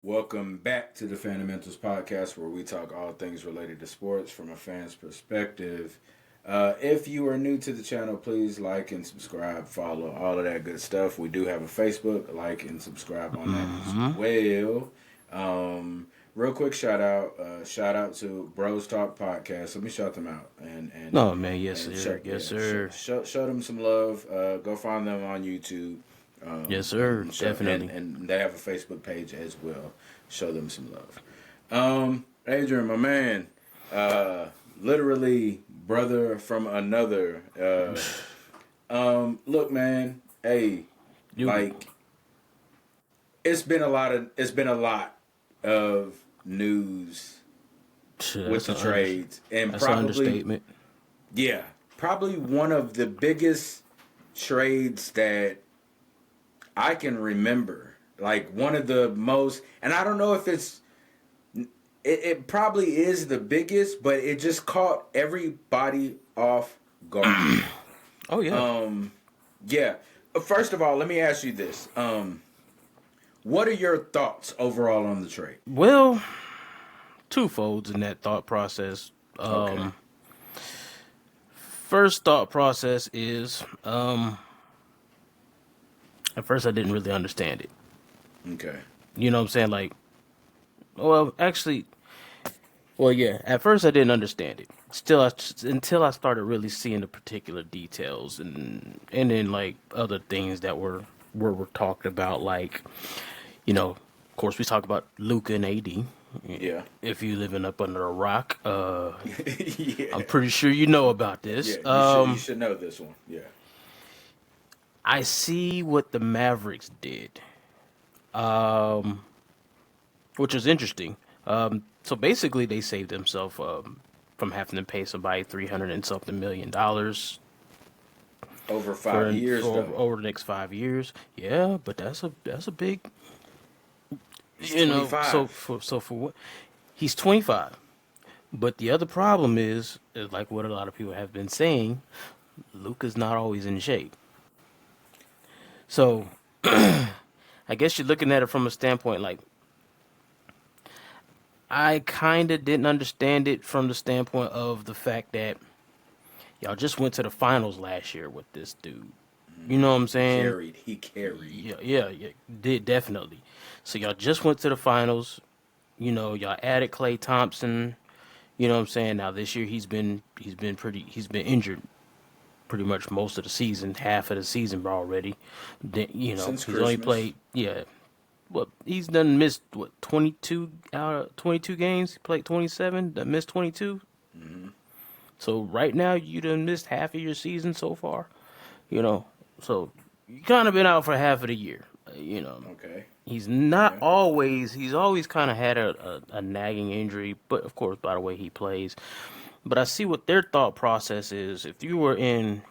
Welcome back to the Fundamentals Podcast, where we talk all things related to sports from a fan's perspective. If you are new to the channel, please like and subscribe, follow all of that good stuff. We do have a Facebook, like and subscribe on that as Mm-hmm. well. Real quick shout out to Bros Talk Podcast. Let me shout them out Oh man, yes and sir, yes sir, show them some love. Go find them on YouTube. yes sir, definitely. And they have a Facebook page as well. Show them some love. Adrian, my man, literally brother from another. Look, man, hey, You, like it's been a lot of news shit, with the trades, and that's an probably understatement. yeah, probably one of the biggest trades that I can remember. Like one of the most, and I don't know if it probably is the biggest, but it just caught everybody off guard. Oh yeah. Um, yeah. First of all, let me ask you this. What are your thoughts overall on the trade? Well, twofolds in that thought process. Okay. First thought process is, at first I didn't really understand it. Okay. You know what I'm saying? Like, well, actually, well, yeah. At first I didn't understand it. Still, until I started really seeing the particular details and then like other things that were talked about, like of course, we talk about Luca and AD. Yeah. If you living up under a rock, I'm Yeah. pretty sure you know about this. Yeah. You should know this one. Yeah. I see what the Mavericks did, which was interesting. So basically, they saved themselves from having to pay somebody 300 and something $1 million Over 5 years for though. over the next 5 years. Yeah, but that's a big, He's 25. so for what he's 25. But the other problem is like what a lot of people have been saying, Luca's not always in shape. So I guess you're looking at it from a standpoint like I kind of didn't understand it from the standpoint of the fact that y'all just went to the finals last year with this dude. You know what I'm He saying? carried. He carried. Yeah, did definitely. So y'all just went to the finals. Y'all added Clay Thompson. You know what I'm saying? Now this year he's been injured pretty much most of the season, half of the season already. Then, Since he's only Christmas. played he's done missed 22 out of 22 games. He played 27, done missed 22. Hmm. So right now you done missed half of your season so far. You know, so you kind of been out for half of the year. Okay. Okay. He's always kind of had a nagging injury, but of course by the way he plays. But I see what their thought process is. If you were in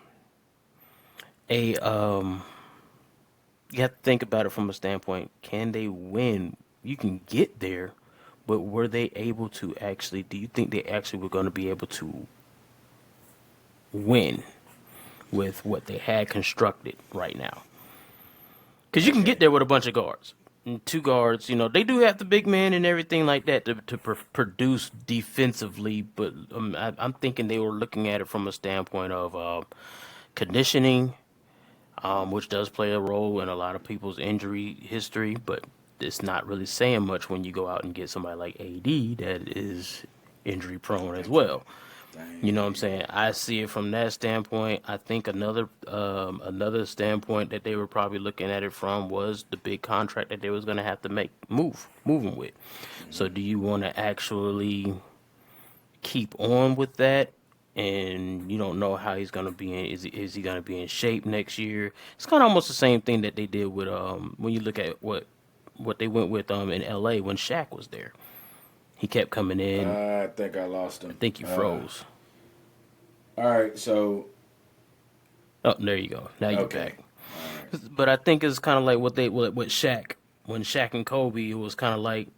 a you have to think about it from a standpoint, can they win? You can get there, but were they able to actually, do you think they actually were going to be able to win with what they had constructed right now? Because you can get Okay. there with a bunch of guards. And two guards, they do have the big man and everything like that to produce defensively, but I'm thinking they were looking at it from a standpoint of conditioning, which does play a role in a lot of people's injury history, but it's not really saying much when you go out and get somebody like AD that is injury prone as well. You know what I'm Dang. saying? I see it from that standpoint. I think another standpoint that they were probably looking at it from was the big contract that they was gonna have to moving with. So Hmm. do you want to actually keep on with that? And you don't know how he's gonna be in. Is he gonna be in shape next year? It's kind of almost the same thing that they did with when you look at what they went with in L.A. when Shaq was there. He kept coming in. I think I lost I him. think you froze. All right. So Oh, there you go. Now you're okay. back. All right. But I think it's kind of like what Shaq when Shaq and Kobe, it was kind of like,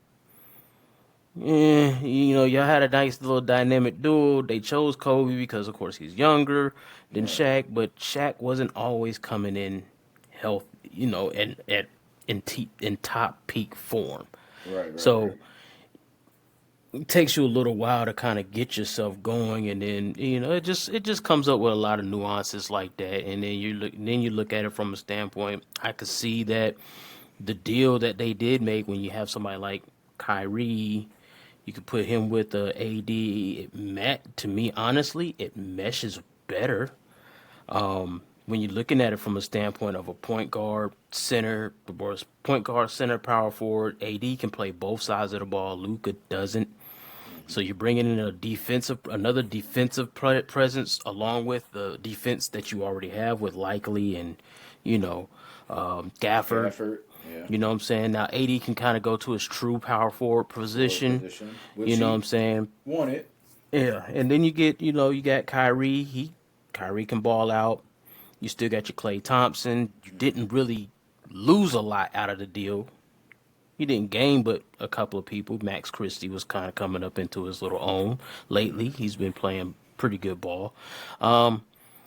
y'all had a nice little dynamic duo. They chose Kobe because, of course, he's younger than Yeah. Shaq, but Shaq wasn't always coming in health, and in top peak form. Right, right, So right. it takes you a little while to kind of get yourself going, and then it just comes up with a lot of nuances like that, and then you look at it from a standpoint. I could see that the deal that they did make when you have somebody like Kyrie, you could put him with the AD. To me, honestly, it meshes better when you're looking at it from a standpoint of a point guard, center, or point guard, center, power forward. AD can play both sides of the ball. Luka doesn't. Hmm. So you're bringing in another defensive presence along with the defense that you already have with Likely and, you know, Gafford. Gafford, yeah, You know what I'm saying? Now AD can kind of go to his true power forward forward position. position, You which know what I'm he saying? wanted. Yeah, and then you got Kyrie. Kyrie can ball out. You still got your Klay Thompson. You Hmm. didn't really lose a lot out of the deal. He didn't gain but a couple of people. Max Christie was kind of coming up into his little own lately. Hmm. He's been playing pretty good ball. Um,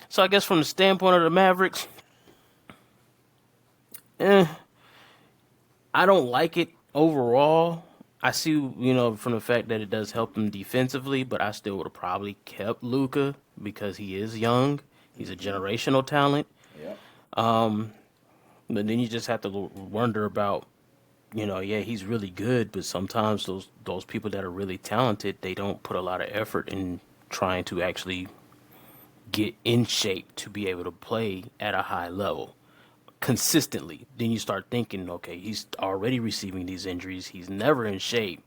so I guess from the standpoint of the Mavericks, eh, I don't like it overall. I see, from the fact that it does help them defensively, but I still would have probably kept Luca because he is young. He's a Hmm. generational talent. Yep. But then you just have to wonder about, yeah, he's really good, but sometimes those people that are really talented, they don't put a lot of effort in trying to actually get in shape to be able to play at a high level consistently. Then you start thinking, okay, he's already receiving these injuries. He's never in shape.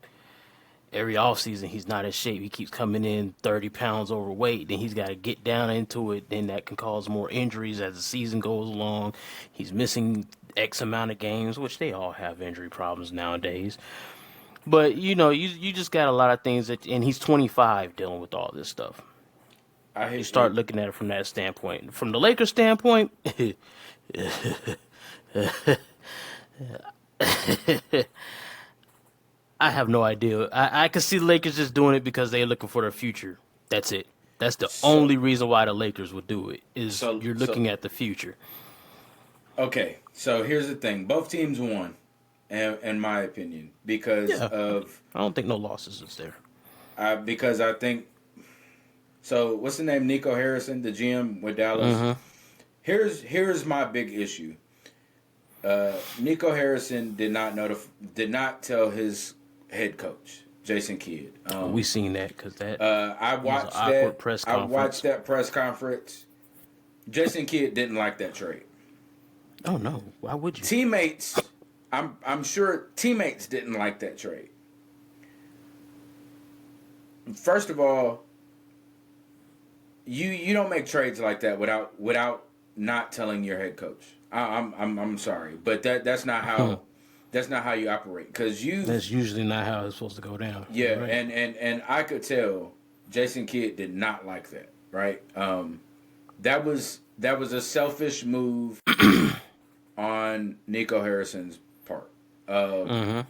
Every offseason, he's not in shape. He keeps coming in 30 pounds overweight. Then he's got to get down into it. Then that can cause more injuries as the season goes along. He's missing X amount of games, which they all have injury problems nowadays. But, you just got a lot of things and he's 25 dealing with all this stuff. I You hate start it. looking at it from that standpoint. From the Lakers standpoint, I have no idea. I can see the Lakers just doing it because they're looking for their future. That's it. That's the So, only reason why the Lakers would do it is so, you're so. looking at the future. Okay. So here's the thing. Both teams won, in my opinion, because Yeah, of I don't think no losses is there. because I think so. What's the name? Nico Harrison, the GM with Dallas. Mm-hmm. Here's my big issue. Nico Harrison did not tell his head coach Jason Kidd. We seen that because that I was an watched awkward that. press I watched conference. that press conference. Jason Kidd didn't like that trade. Oh no, why would you? Teammates, I'm sure teammates didn't like that trade. First of all, you don't make trades like that without not telling your head coach. I'm sorry, but that's not how you operate because That's usually not how it's supposed to go down. yeah, You're right. and I could tell Jason Kidd did not like that, right? That was a selfish move on Nico Harrison's part. Uh, Mm-hmm.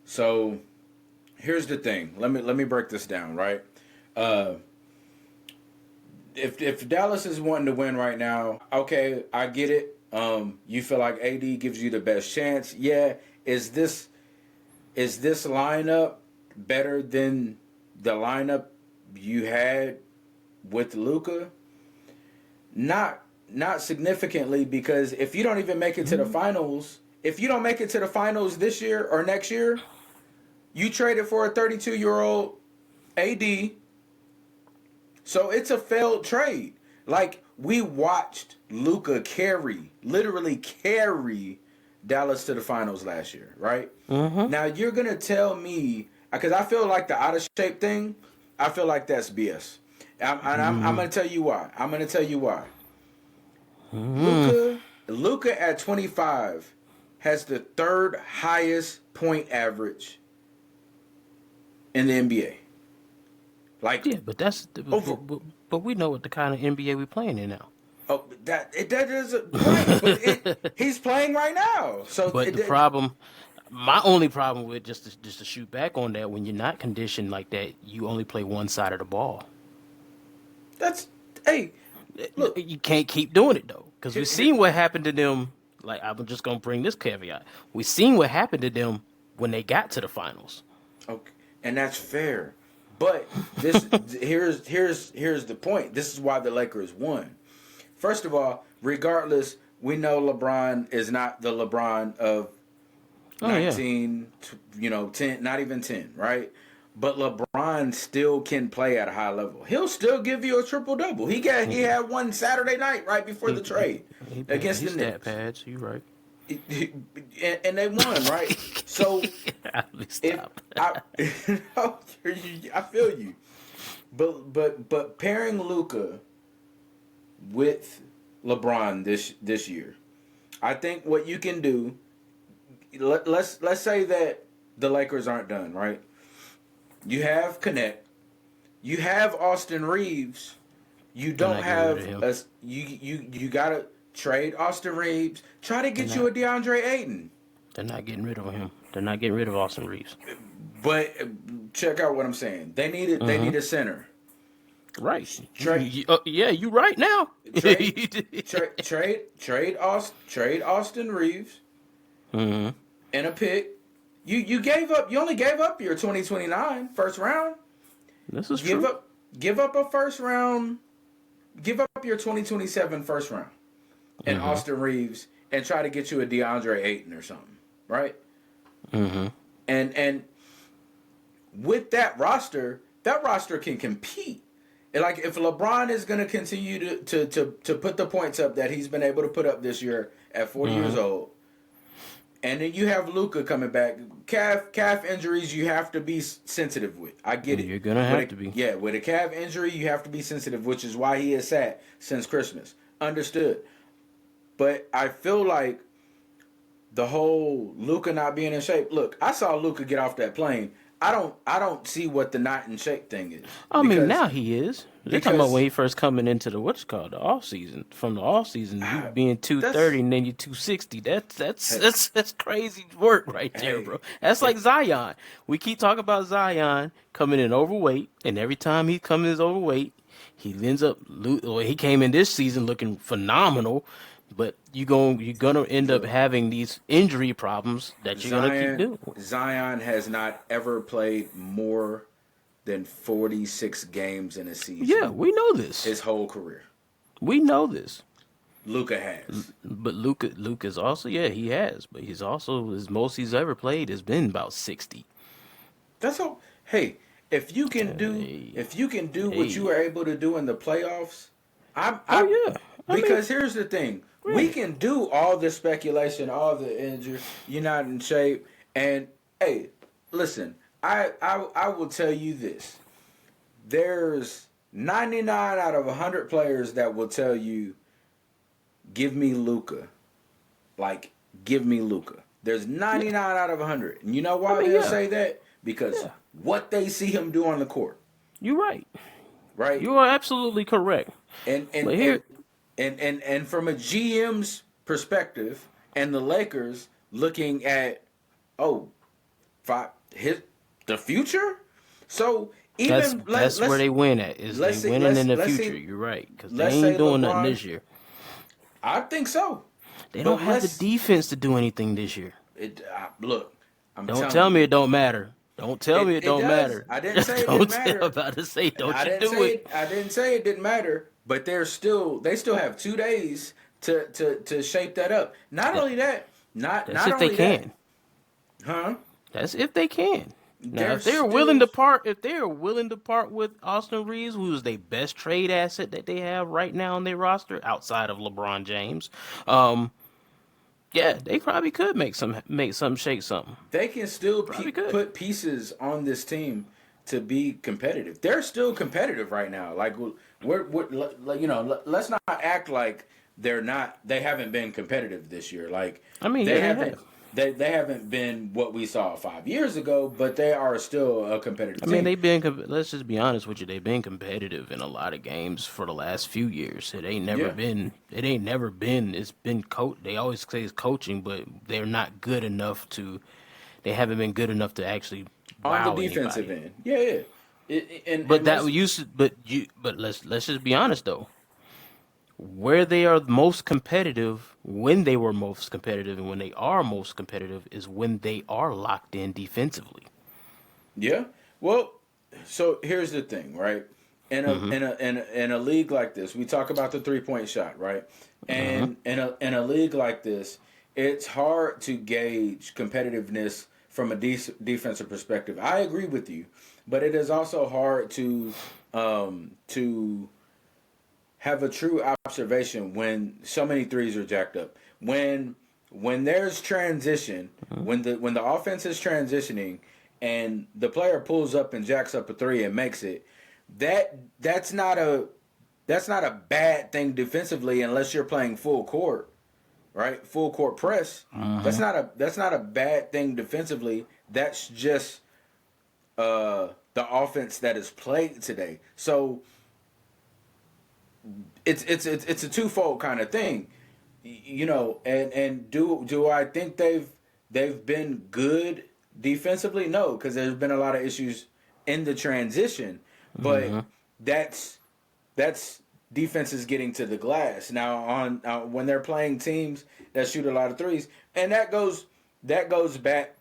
so here's the thing. Let me break this down, right? Uh, if Dallas is wanting to win right now, okay, I get it. You feel like AD gives you the best chance. Yeah, is this lineup better than the lineup you had with Luca? Not significantly because if you don't even make it to the finals, if you don't make it to the finals this year or next year, you traded for a 32-year-old AD. So it's a failed trade. Like we watched Luca literally carry Dallas to the finals last year, right? Mm-hmm. Now you're gonna tell me because I feel like the out of shape thing, I feel like that's BS. I'm Mm-hmm. gonna tell you why. I'm gonna tell you why. Mm-hmm. Luca at 25 has the third highest point average in the NBA. Like Yeah, but that's over. but we know what the kind of NBA we playing in now. Oh, that is right, but he's playing right now. So But the problem, my only problem with just to shoot back on that, when you're not conditioned like that, you only play one side of the ball. that's hey, look. You can't keep doing it though, because Here, we've here, seen what happened to them. Like I'm just gonna bring this caveat: we've seen what happened to them when they got to the finals. Okay, and that's fair. But this here's the point. This is why the Lakers won. First of all, regardless, we know LeBron is not the LeBron of Oh yeah, 19, 10, not even 10, right? But LeBron still can play at a high level. He'll still give you a triple double. He had one Saturday night right before the trade against the stat Knicks, pads. You right. and they won, right? So if Stop. no, I feel you, but pairing Luka with LeBron this year, I think what you can do. Let's say that the Lakers aren't done, right? You have Connect, you have Austin Reeves. You They're don't not getting rid have of him. you gotta trade Austin Reeves. Try to They're get you not. a DeAndre Ayton. They're not getting rid of him. They're not getting rid of Austin Reeves. But check out what I'm saying. They need a center. Right. Trade Yeah, you right now. trade trade Austin Reeves hmm and a pick. You only gave up your 2029 first round. This is Give true. up give up a first round. Give up your 2027 first round and hmm Austin Reeves and try to get you a DeAndre Ayton or something, right? hmm And with that roster can compete. And like if LeBron is going to continue to put the points up that he's been able to put up this year at 40 years hmm old, and then you have Luka coming back, calf injuries you have to be sensitive with. I get it. You're gonna have to be. Yeah, with a calf injury you have to be sensitive, which is why he is sat since Christmas. Understood. But I feel like the whole Luka not being in shape. Look, I saw Luka get off that plane. I don't see what the not in shape thing is I mean, now he is. They're talking about because when he first coming into what's called the off season. From the off season, you being that's 230 and then you 260. hey, That's crazy work right there, hey bro. That's like Zion. We keep talking about Zion coming in overweight, and every time he comes in overweight, he ends up. Well, he came in this season looking phenomenal, but you're gonna end up look. having these injury problems that you're gonna keep doing. Zion has not ever played more than 46 games in a Yeah, season we know this. his whole career. We know this. Luka has. But Luka's also, yeah, he has, but he's also his most he's ever played has been about 60. That's all. Hey, Hey, if you can do what you hey. were able to do in the playoffs, Oh I yeah. I mean, because here's the thing. We granted. can do all the speculation, all the injury, you're not in shape, and hey, listen, I will tell you this. There's 99 out of 100 players that will tell you, give me Luka. Like, give me Luka. There's Yeah. 99 out of 100. And you know I why mean, they'll yeah. say that? Because Yeah. what they see him do on the court, You're right. right? You are absolutely correct. And and But and here, and from a GM's perspective and the Lakers looking at oh his the future. So that's even that's where they win at. Is they winning in the let's future. say You're right, because they let's say ain't doing nothing LeBron. this year. I think so, They don't but have the defense to do anything this year. look. I'm Don't telling tell me you, it don't matter. Don't tell me it it don't does. matter. I didn't say it didn't Don't tell. I'm matter. about to say, don't I you didn't do say it. it. I didn't say it didn't matter. But they still have 2 days to shape that up. Not That, only that, that's not if they only that, can. huh? That's if they can. Now, They're if they're willing still to part, if they're willing to part with Austin Reeves, who's their best trade asset that they have right now on their roster outside of LeBron James, um, yeah, they probably could make some shake something. they can still Probably could. put pieces on this team to be competitive. They're still competitive right now. Like let's not act like they're not. They haven't been competitive this year. Like I mean, they yeah, they haven't. have. They haven't been what we saw 5 years ago, but they are still a competitive I mean, team. they've been. Let's just be honest with you. They've been competitive in a lot of games for the last few years. It ain't never Yeah, been. It ain't never been. It's been coach. They always say it's coaching, but they're not good enough to. They haven't been good enough to actually on the wow defensive anybody. end. Yeah, yeah. But And that let's used. To, but let's just be honest though. Where they are most competitive, when they were most competitive, and when they are most competitive, is when they are locked in defensively. Yeah. Well, so here's the thing, right? Mm-hmm. In a league like this, we talk about the 3-point shot, right? Mm-hmm. And in a league like this, it's hard to gauge competitiveness from a defensive perspective. I agree with you, but it is also hard to have a true observation when so many threes are jacked up. When there's transition, when the offense is transitioning and the player pulls up and jacks up a three and makes it, that's not a bad thing defensively unless you're playing full court, right? Full court press. Mm-hmm. That's not a bad thing defensively. That's just the offense that is played today. So it's a twofold kind of thing, you know. And do I think they've been good defensively? No, because there's been a lot of issues in the transition, Mm-hmm. but that's that's defenses getting to the glass now on when they're playing teams that shoot a lot of threes, and that goes back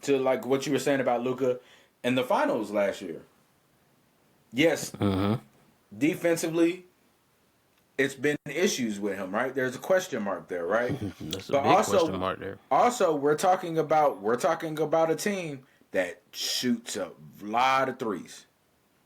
to like what you were saying about Luka in the finals last year. Yes, Mm-hmm. defensively it's been issues with him, right? There's a question mark there, right? That's a But big question mark there. also we're talking about a team that shoots a lot of threes.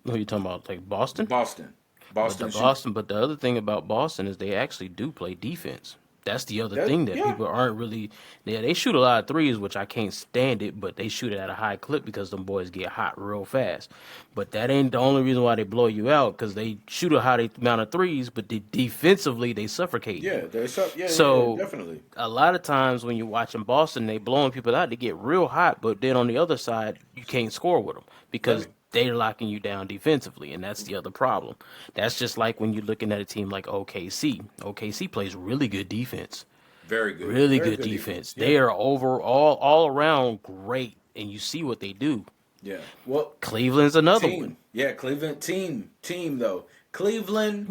Who you talking about? Like Boston? Boston, But the Boston shoots. Boston, but the other thing about Boston is they actually do play defense. That's the other That thing that yeah people aren't really. Yeah, they shoot a lot of threes, which I can't stand it, but they shoot it at a high clip because them boys get hot real fast. But that ain't the only reason why they blow you out because they shoot a high amount of threes, but defensively they suffocate yeah you. there's so yeah So definitely a lot of times when you're watching Boston, they blowing people out. They get real hot, but then on the other side, you can't score with them because right. they're locking you down defensively, and that's the other problem. That's just like when you're looking at a team like OKC. OKC plays really good defense, really Very good good defense. defense. Yeah, They are overall all around great, and you see what they do. yeah. Well, Cleveland's another one. team, yeah, Cleveland team though. Cleveland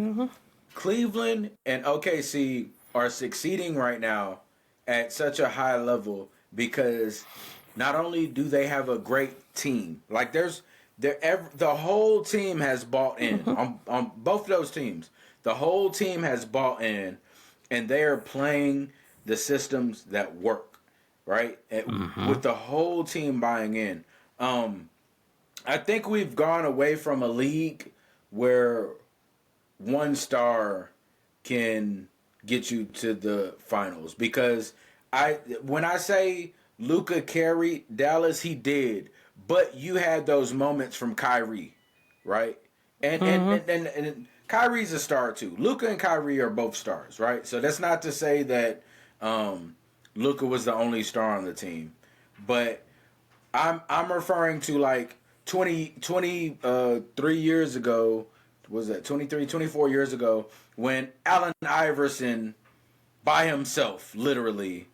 and OKC are succeeding right now at such a high level because not only do they have a great team, like the whole team has bought in on both of those teams. The whole team has bought in, and they are playing the systems that work, right? With the whole team buying in. I think we've gone away from a league where one star can get you to the finals because when I say Luca carried Dallas, he did, but you had those moments from Kyrie, right? And Kyrie's a star too. Luca and Kyrie are both stars, right? So that's not to say that Luca was the only star on the team, but I'm referring to like 3 years ago. Was that 23, 24 years ago when Allen Iverson by himself literally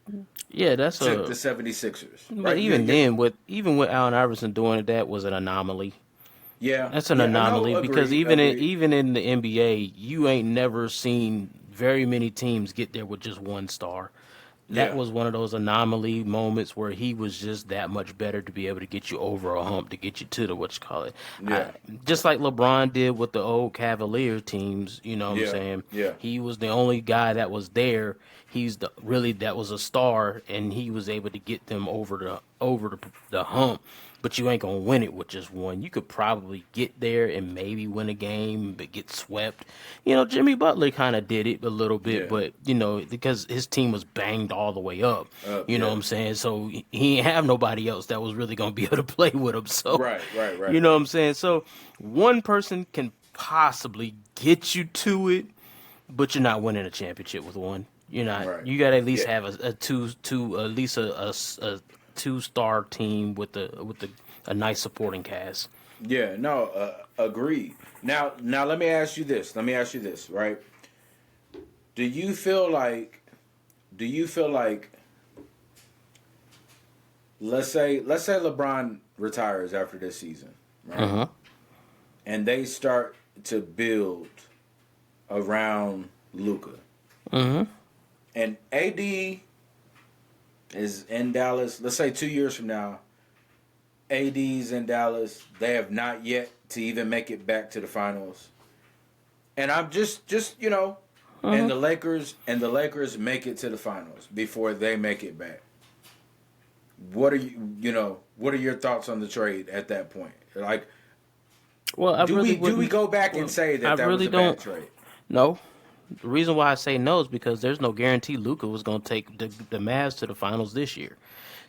Yeah, that's took a. the 76ers, But right? even then, with Allen Iverson doing it, that was an anomaly. Yeah, That's an yeah, I know. anomaly because Agreed, agreed. even in the NBA, you ain't never seen very many teams get there with just one star. That Yeah, was one of those anomaly moments where he was just that much better to be able to get you over a hump to get you to the what you call it. I, yeah, just like LeBron did with the old Cavalier teams, you know what I'm yeah, saying? yeah, He was the only guy that was there. He's the really that was a star, and he was able to get them over the hump. But you ain't gonna win it with just one. You could probably get there and maybe win a game, but get swept. You know, Jimmy Butler kind of did it a little bit, yeah. but you know, because his team was banged all the way up. You know what Yeah. I'm saying? So he ain't have nobody else that was really gonna be able to play with him. So Right, right, you right, know what I'm saying? So one person can possibly get you to it, but you're not winning a championship with one. You're not. right. You got to at least Yeah, have a two at least a 2-star team with a nice supporting cast. yeah. No, agreed. Now, let me ask you this. Let me ask you this. Right? Do you feel like? Do you feel like? Let's say LeBron retires after this season, Uh right? huh. And they start to build around Luka. Mm-hmm. And AD is in Dallas. Let's say 2 years from now, AD's in Dallas. They have not yet to even make it back to the finals. And I'm just and the Lakers make it to the finals before they make it back. What are what are your thoughts on the trade at that point? Like, Well, I do really we wouldn't. go back Well, and say I that was really a bad don't. trade? No. The reason why I say no is because there's no guarantee Luka was going to take the Mavs to the finals this year.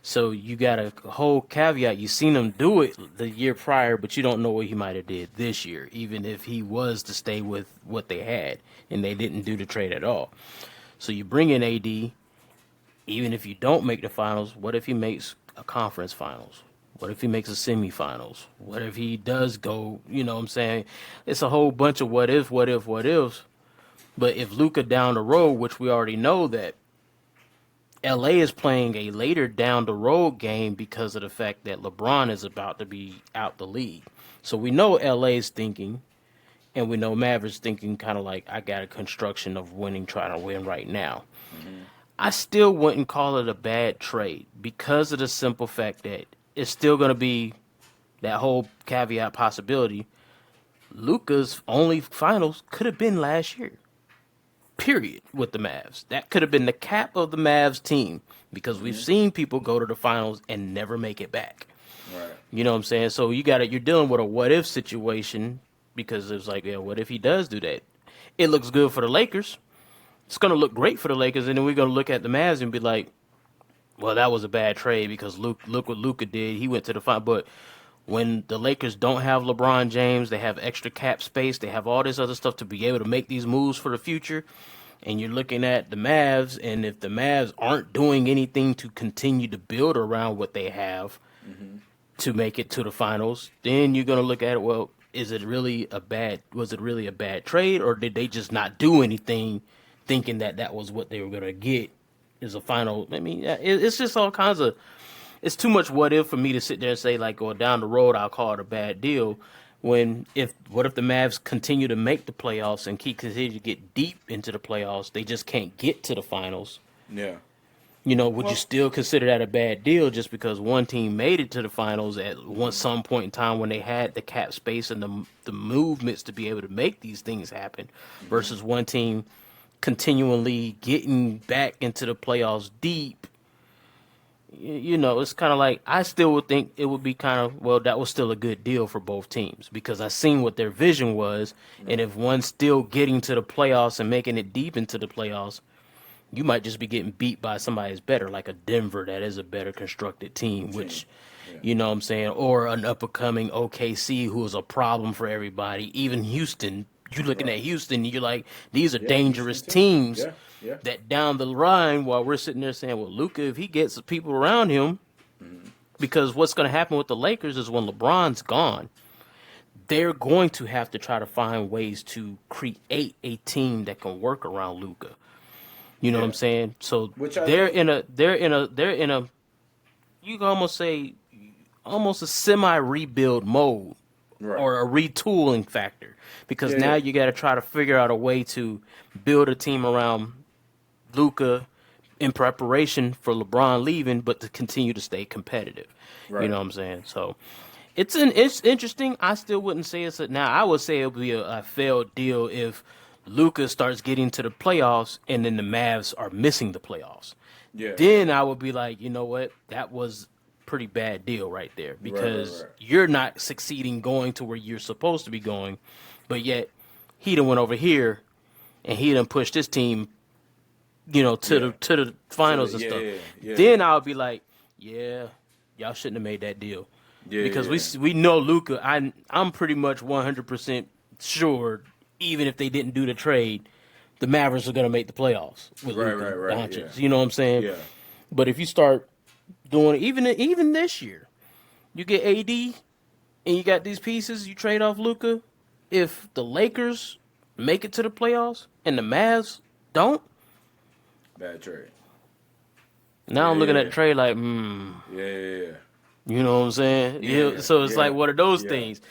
So you got a whole caveat. You seen him do it the year prior, but you don't know what he might have did this year, even if he was to stay with what they had and they didn't do the trade at all. So you bring in AD, even if you don't make the finals, what if he makes a conference finals? What if he makes a semifinals? What if he does go, you know what I'm saying? It's a whole bunch of what ifs. But if Luka down the road, which we already know that LA is playing a later down the road game because of the fact that LeBron is about to be out the league. So we know LA is thinking, and we know Mavericks thinking kind of like, I got a construction of winning, trying to win right now. I still wouldn't call it a bad trade because of the simple fact that it's still going to be that whole caveat possibility. Luka's only finals could have been last year. Period, with the Mavs. That could have been the cap of the Mavs team because we've seen people go to the finals and never make it back. Right. You know what I'm saying? So you're dealing with a what if situation because it's like, yeah, what if he does do that? It looks good for the Lakers. It's going to look great for the Lakers, and then we're going to look at the Mavs and be like, well, that was a bad trade because look what Luka did. He went to the final. But when the Lakers don't have LeBron James, they have extra cap space, they have all this other stuff to be able to make these moves for the future. And you're looking at the Mavs, and if the Mavs aren't doing anything to continue to build around what they have to make it to the finals, then you're going to look at it, well, was it really a bad trade, or did they just not do anything thinking that that was what they were going to get as a final? I mean, it's just all kinds of, it's too much what if for me to sit there and say, like, going down the road, I'll call it a bad deal. What if the Mavs continue to make the playoffs and continue to get deep into the playoffs, they just can't get to the finals? Yeah. Would you still consider that a bad deal just because one team made it to the finals at some point in time when they had the cap space and the movements to be able to make these things happen, versus one team continually getting back into the playoffs deep? It's kind of like, I still would think it would be kind of, well, that was still a good deal for both teams because I seen what their vision was. And if one's still getting to the playoffs and making it deep into the playoffs, you might just be getting beat by somebody that's better, like a Denver that is a better constructed team, which, you know what I'm saying, or an up-and-coming OKC who is a problem for everybody. Even Houston, you're looking at Houston, you're like, these are dangerous teams. That down the line, while we're sitting there saying, well, Luka, if he gets the people around him, because what's going to happen with the Lakers is when LeBron's gone, they're going to have to try to find ways to create a team that can work around Luka. You know what I'm saying? So they're in a you can almost say almost a semi-rebuild mode, or a retooling factor, because now you got to try to figure out a way to build a team around Luka in preparation for LeBron leaving, but to continue to stay competitive. You know what I'm saying? So it's interesting. I still wouldn't say now I would say it would be a failed deal if Luka starts getting to the playoffs and then the Mavs are missing the playoffs. Then I would be like, you know what? That was pretty bad deal right there, because you're not succeeding going to where you're supposed to be going, but yet he done went over here and he done pushed his team, to the finals and stuff. Then I'll be like, yeah, y'all shouldn't have made that deal. Because we know Luka. I'm pretty much 100% sure, even if they didn't do the trade, the Mavericks are going to make the playoffs with Luka. You know what I'm saying? Yeah. But if you start doing even this year, you get AD and you got these pieces, you trade off Luka. If the Lakers make it to the playoffs and the Mavs don't, bad trade. Now I'm looking at the trade like, You know what I'm saying? So it's like one of those things.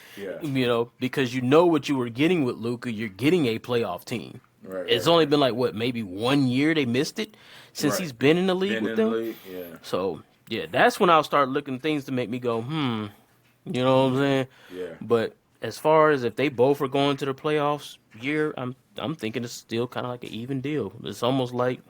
Because you know what you were getting with Luka. You're getting a playoff team. Right, It's right, only right. been like what, maybe 1 year they missed it since Right. he's been in the league Been with in the them. league, yeah. So yeah, that's when I'll start looking things to make me go, you know what I'm Yeah. saying? Yeah. But as far as if they both are going to the playoffs year, I'm thinking it's still kind of like an even deal. It's almost like,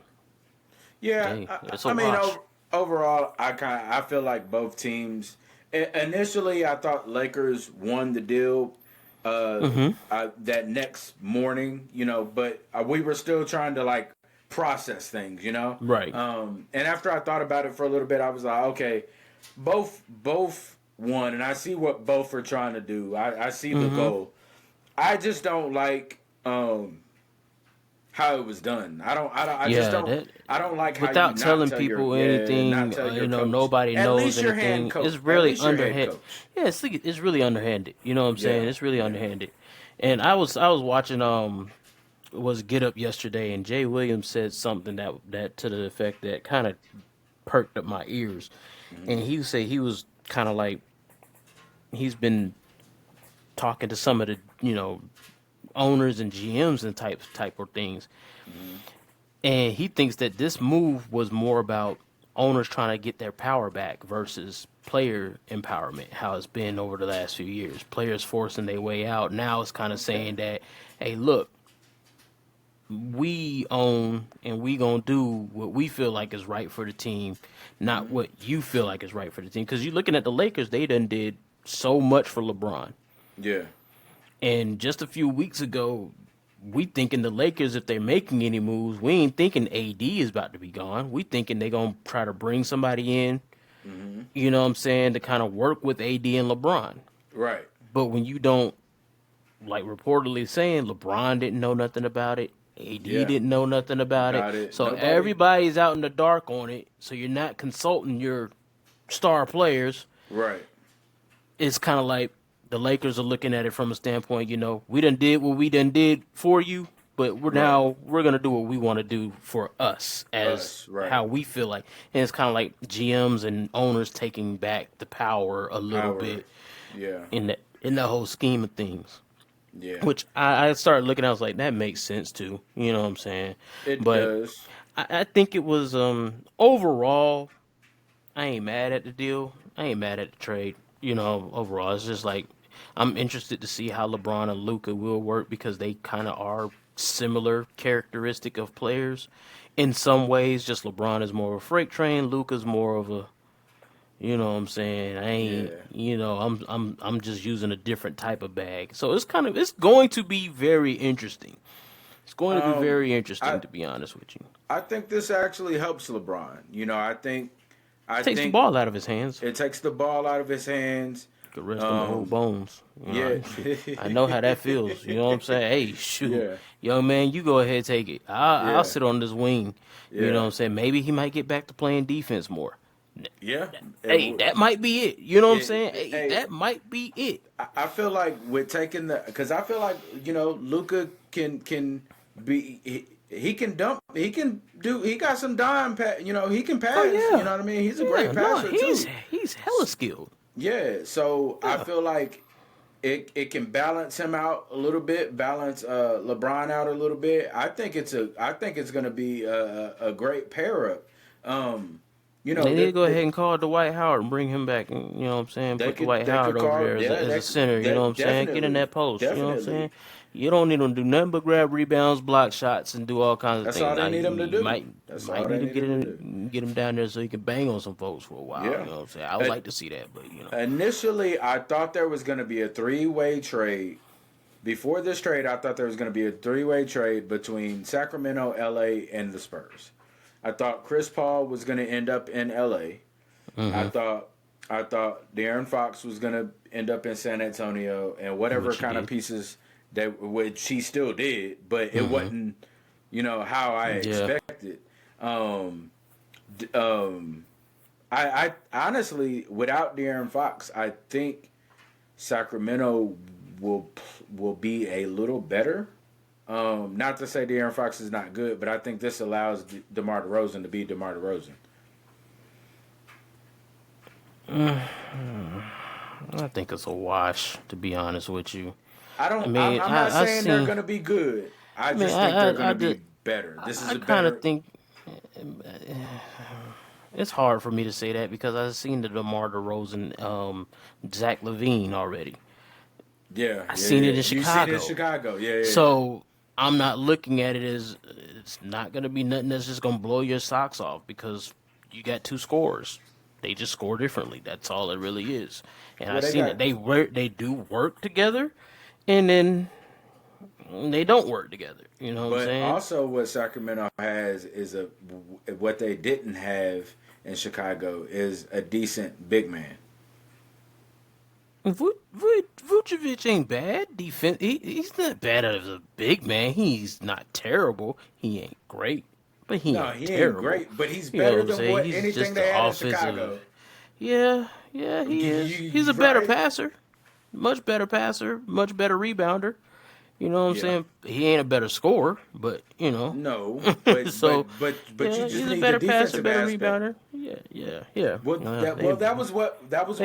Yeah, hey, it's a I mean, wash. overall, I feel like both teams. Initially, I thought Lakers won the deal. That next morning, but we were still trying to like process things. Right. And after I thought about it for a little bit, I was like, okay, both won, and I see what both are trying to do. I see the goal. I just don't like. How it was done. I just Yeah, don't. that I don't like how you without not telling tell your people not anything, tell your you know, coach. nobody At knows least your head anything. coach. It's At really least your head underhand. coach. Yeah, it's really underhanded. You know what I'm saying? Yeah, It's really yeah. underhanded. And I was watching was Get Up yesterday, and Jay Williams said something that to the effect that kind of perked up my ears. And he said he was kind of like he's been talking to some of the owners and GMs and type of things. Hmm. And he thinks that this move was more about owners trying to get their power back versus player empowerment, how it's been over the last few years. Players forcing their way out. Now it's kind of Okay. saying that, hey, look, we own and we gonna do what we feel like is right for the team, not Hmm. what you feel like is right for the team. Because you're looking at the Lakers, they done did so much for LeBron. Yeah. And just a few weeks ago, we thinking the Lakers, if they're making any moves, we ain't thinking AD is about to be gone. We thinking they gonna try to bring somebody in, Hmm. you know what I'm saying, to kind of work with AD and LeBron. Right. But when you don't, like reportedly saying, LeBron didn't know nothing about it, AD Yeah. didn't know nothing about it. About it. So Nobody. everybody's out in the dark on it. So you're not consulting your star players. Right. It's kind of like the Lakers are looking at it from a standpoint, we done did what we done did for you, but Right. we're gonna do what we want to do for us as Us. Right. how we feel like. And it's kind of like GMs and owners taking back the power a little Power. bit Yeah. in the whole scheme of things. Yeah. Which I started looking, I was like, that makes sense too. You know what I'm saying? It But does. I think it was overall, I ain't mad at the deal. I ain't mad at the trade. Overall, it's just like I'm interested to see how LeBron and Luca will work because they kind of are similar characteristic of players in some ways. Just LeBron is more of a freight train. Luca's more of a, you know what I'm saying. I ain't, Yeah. I'm just using a different type of bag. So it's going to be very interesting. It's going to be Um. very interesting I to be honest with you. I think this actually helps LeBron. I Takes the think ball out of his hands. it takes the ball out of his hands. Could rest them old Um. bones. Yeah. Shoot, I know how that feels. You know what I'm saying? Hey, shoot, Yeah. young man, you go ahead take it. I'll Yeah. sit on this wing. You know what Yeah. I'm saying? Maybe he might get back to playing defense more. Yeah. Hey, that might be it. You know what I'm saying? Hey, Hey, that might be it. I feel like with taking because I feel like Luca can be he can dump he got some he can Oh pass, you yeah, know what I mean, he's a yeah. great No, passer he's too. he's hella skilled. Yeah, so I Yeah. feel like it can balance him out a little bit, balance LeBron out a little bit. I think it's gonna be a great pair up. Um, They need to go ahead the and call Dwight Howard and bring him back. And, you know what I'm saying? Put Dwight they Howard could over call, there as yeah, as a they center. You know what I'm saying? Get in definitely that post. You know what I'm saying? definitely. You don't need him to do nothing but grab rebounds, block shots, and do all kinds of That's things. all Now they need him to you do. might That's all might they need to need him to do. get him down there so he can bang on some folks for a while. Yeah. You know what I'm saying? I would Uh, like to see that, but Initially, I thought there was going to be a three-way trade. Before this trade, I thought there was going to be a three-way trade between Sacramento, LA, and the Spurs. I thought Chris Paul was going to end up in LA. I hmm thought De'Aaron Fox was going to end up in San Antonio, and whatever which he kind of did. pieces that which he still did, but it hmm wasn't how I Yeah. expected. Um, d- um, I honestly, without De'Aaron Fox, I think Sacramento will be a little better. Not to say De'Aaron Fox is not good, but I think this allows DeMar DeRozan to be DeMar DeRozan. I think it's a wash, to be honest with you. I I don't. mean, I'm not I saying they're seen. gonna be good. I I mean, just think they're going I to did. be better. This is I a kind of better. think it's hard for me to say that because I've seen the DeMar DeRozan, Zach Levine already. Yeah, I yeah, seen yeah. it in You seen it in Chicago. Chicago? Yeah, yeah, yeah. So I'm not looking at it as it's not gonna be nothing that's just gonna blow your socks off because you got two scorers. They just score differently. That's all it really is. And Well, I've they seen got. it. They do work together, and then they don't work together. You know what I'm But saying? also, what Sacramento has is a what they didn't have in Chicago is a decent big man. Vucevic ain't bad. He's not bad as a big man. He's not terrible. He ain't great, but he No, ain't he ain't terrible. great, but he's You know better what I'm than saying? what He's anything just the they had in offensive. Chicago. Yeah, yeah, he is. He's a better Right? passer, much better passer, much better rebounder. You know what I'm Yeah. saying? He ain't a better scorer, but you know. No, but So, but you yeah, just he's a need the better passer, defensive better aspect. rebounder. Yeah, yeah, yeah. Well, that was They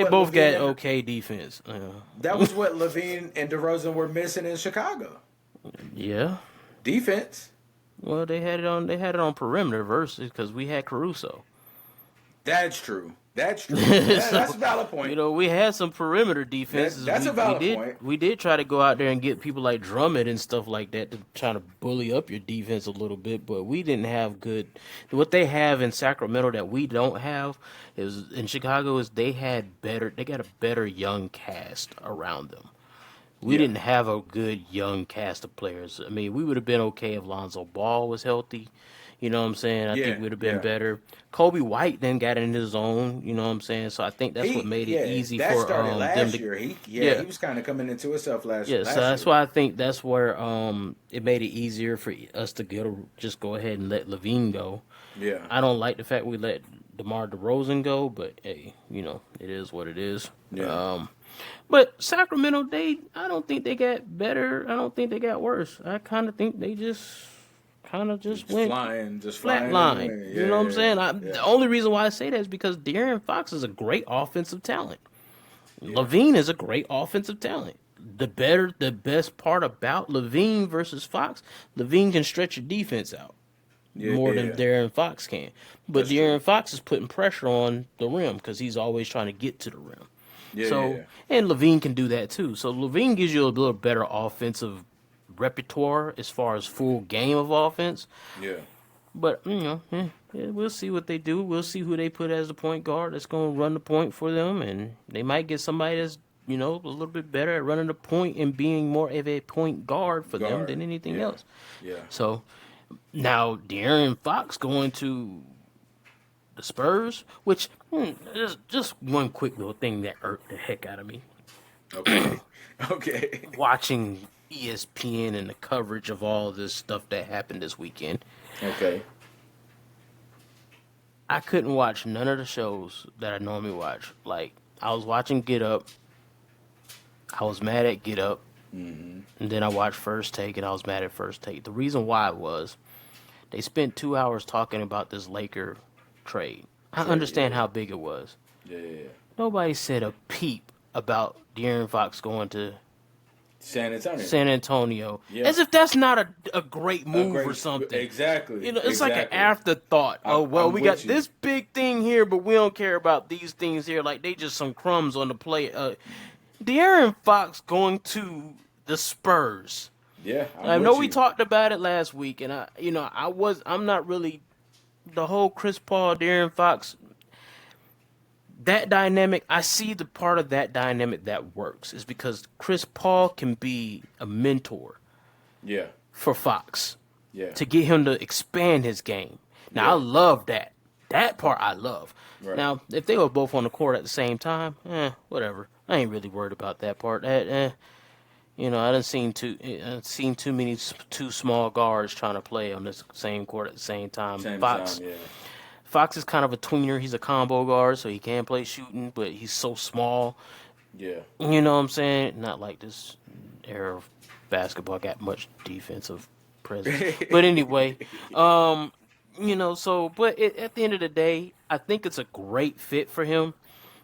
what both Levine got and okay defense. Levine and DeRozan were missing in Chicago. Yeah. Defense. Well, they had it on perimeter versus because we had Caruso. That's true. That's true. That's So, a valid point. we had some perimeter defenses. That's a We valid did point. we did try to go out there and get people like Drummond and stuff like that to try to bully up your defense a little bit, but we didn't have good. What they have in Sacramento that we don't have is in Chicago is they got a better young cast around them. We Yeah. didn't have a good young cast of players. I mean, we would have been okay if Lonzo Ball was healthy. You know what I'm saying? I think Yeah. we'd have been Yeah. better. Kobe White then got in his zone. You know what I'm saying? So I think that's what made it easy That for started them last to. year. Yeah, He was kind of coming into himself yeah. So last that's year. why I think that's where it made it easier for us to just go ahead and let Levine go. Yeah. I don't like the fact we let DeMar DeRozan go, but hey, it is what it is. Yeah. But Sacramento, I don't think they got better. I don't think they got worse. I kind of think they just went Just flat flying in the line. wind. You know what I'm saying? Yeah. The only reason why I say that is because De'Aaron Fox is a great offensive talent. Yeah. Levine is a great offensive talent. The best part about Levine versus Fox, Levine can stretch your defense out Yeah. more than Yeah. De'Aaron Fox can. But That's true. De'Aaron Fox is putting pressure on the rim because he's always trying to get to the rim. Yeah. So, and Levine can do that too. So Levine gives you a little better offensive repertoire as far as full game of offense. Yeah. But we'll see what they do. We'll see who they put as the point guard that's going to run the point for them, and they might get somebody that's a little bit better at running the point and being more of a point guard for them than anything Yeah. else. Yeah. So now De'Aaron Fox going to the Spurs, which just one quick little thing that irked the heck out of me. Okay. Okay. Watching ESPN and the coverage of all this stuff that happened this weekend, Okay. I couldn't watch none of the shows that I normally watch. Like, I was watching Get Up. I was mad at Get Up. And then I watched First Take, and I was mad at First Take. The reason why was they spent 2 hours talking about this Laker trade. I understand how big it was. Yeah. Nobody said a peep about De'Aaron Fox going to San Antonio. San Antonio. Yeah. As if that's not a great move great- or something. Exactly. It's like an Exactly. afterthought. Oh, well, I'm we with got you. this big thing here, but we don't care about these things here. Like, they just some crumbs on the plate. De'Aaron Fox going to the Spurs. Yeah. I know we talked about it last week, and I'm not really the whole Chris Paul, De'Aaron Fox. That dynamic, I see the part of that dynamic that works is because Chris Paul can be a mentor Yeah. for Fox Yeah. to get him to expand his game. Now, Yeah. I love that. That part I love. Right. Now, if they were both on the court at the same time, whatever. I ain't really worried about that part. I done seen too many two small guards trying to play on this same court at the same time. Fox Yeah. Fox is kind of a tweener. He's a combo guard, so he can play shooting, but he's so small. Yeah. You know what I'm saying? Not like this era of basketball got much defensive presence. But anyway, but at the end of the day, I think it's a great fit for him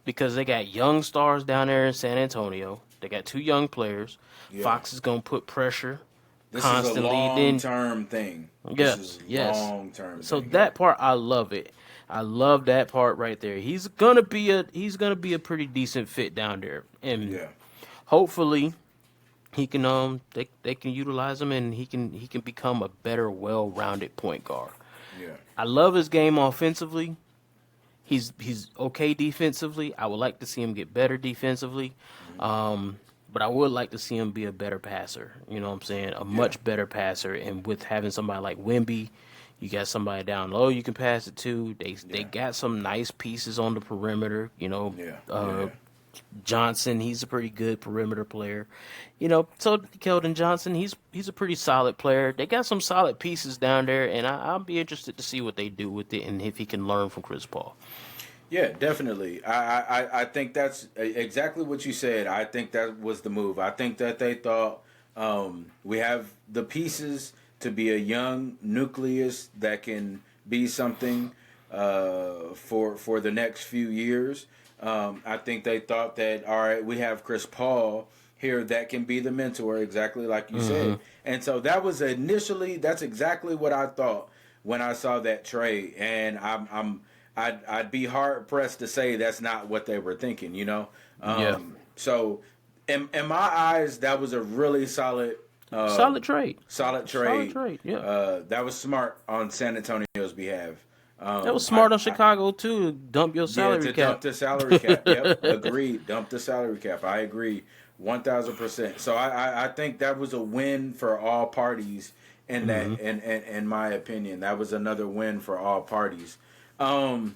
because they got young stars down there in San Antonio. They got two young players. Yeah. Fox is going to put pressure This is a constantly. long Then term thing. This yes, is yes. long term So thing. Yeah. that part I love it. I love that part right there. He's gonna be a pretty decent fit down there, and Yeah. hopefully he can they can utilize him and he can become a better, well-rounded point guard. Yeah. I love his game offensively. He's okay defensively. I would like to see him get better defensively. Hmm. But I would like to see him be a better passer. You know what I'm saying? A Yeah. much better passer. And with having somebody like Wimby, you got somebody down low you can pass it to. They Yeah. got some nice pieces on the perimeter. Yeah. Uh, Yeah. Johnson, he's a pretty good perimeter player. So Keldon Johnson, he's a pretty solid player. They got some solid pieces down there, and I'll be interested to see what they do with it and if he can learn from Chris Paul. Yeah, definitely. I think that's exactly what you said. I think that was the move. I think that they thought we have the pieces to be a young nucleus that can be something for the next few years. I think they thought that all right, we have Chris Paul here that can be the mentor, exactly like you Mm-hmm. said. And so that was initially that's exactly what I thought when I saw that trade, and I'd be hard pressed to say that's not what they were thinking, you know. Yeah, So in my eyes, that was a really solid trade. solid Solid trade. trade. Yeah, That was smart on San Antonio's behalf. that was I, smart on I Chicago too. Dump your yeah, salary to dump cap. the salary cap. Yep, agreed. Dump the salary cap. I agree, 1,000%. So I think that was a win for all parties. In Hmm. that, in my opinion, that was another win for all parties. Um,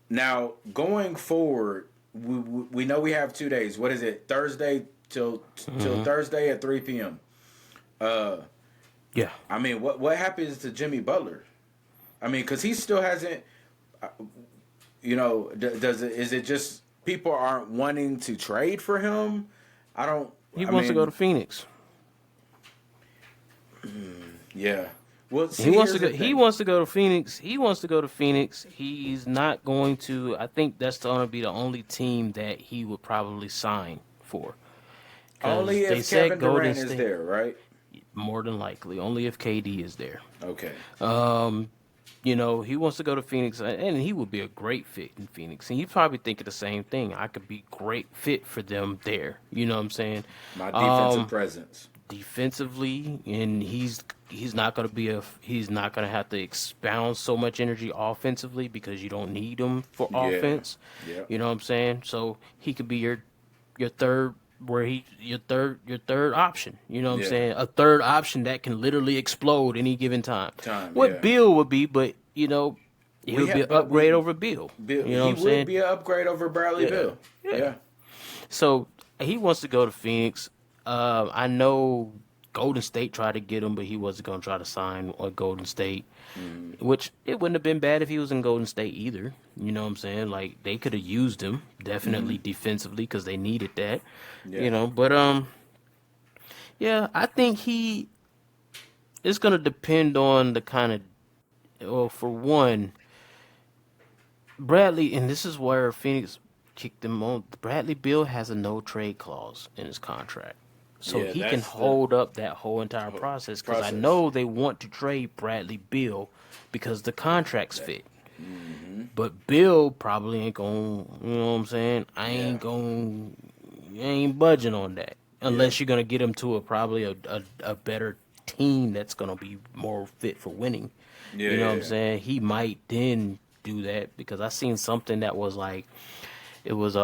Now going forward, we know we have 2 days. What is it? Thursday till Thursday at 3 p.m. Uh, Yeah, I mean, what happens to Jimmy Butler? I mean, because he still hasn't. uh, does it? Is it just people aren't wanting to trade for him? I don't. he I wants to go to mean, Phoenix. yeah. Well, He see, wants to here's go. the He thing. wants to go to Phoenix. He wants to go to Phoenix. He's not going to. I think that's going to be the only team that he would probably sign for, because Only they if said Kevin Golden Durant is State. there, right? More than likely, only if KD is there. Okay. He wants to go to Phoenix, and he would be a great fit in Phoenix. And you probably thinking the same thing. I could be great fit for them there. You know what I'm saying? My defensive presence. Defensively, and he's not gonna be he's not gonna have to expound so much energy offensively because you don't need him for Yeah. offense. Yeah. You know what I'm saying? So he could be your third your third option. You know what I'm Yeah. saying? A third option that can literally explode any given time. Time. What Yeah. Bill would be, but it We would be have, an but upgrade we over Bill. Bill, You know what he I'm would saying? be an upgrade over Bradley Yeah. Bill. Yeah. Yeah. So he wants to go to Phoenix. I know Golden State tried to get him, but he wasn't going to try to sign a Golden State, which it wouldn't have been bad if he was in Golden State either. You know what I'm saying? Like they could have used him definitely defensively because they needed that. Yeah. But yeah, I think it's going to depend on the kind of. Well, for one, Bradley, and this is where Phoenix kicked them on. Bradley Bill has a no trade clause in his contract. So Yeah, he can that's the hold up that whole entire process because I process. know they want to trade Bradley Bill because the contracts fit. But Bill probably ain't going, you know what I'm saying? Yeah. I ain't budging on that. Yeah. Unless you're going to get him to probably a better team that's going to be more fit for winning. Yeah. You know what I'm Yeah. saying? He might then do that because I seen something that was like it was it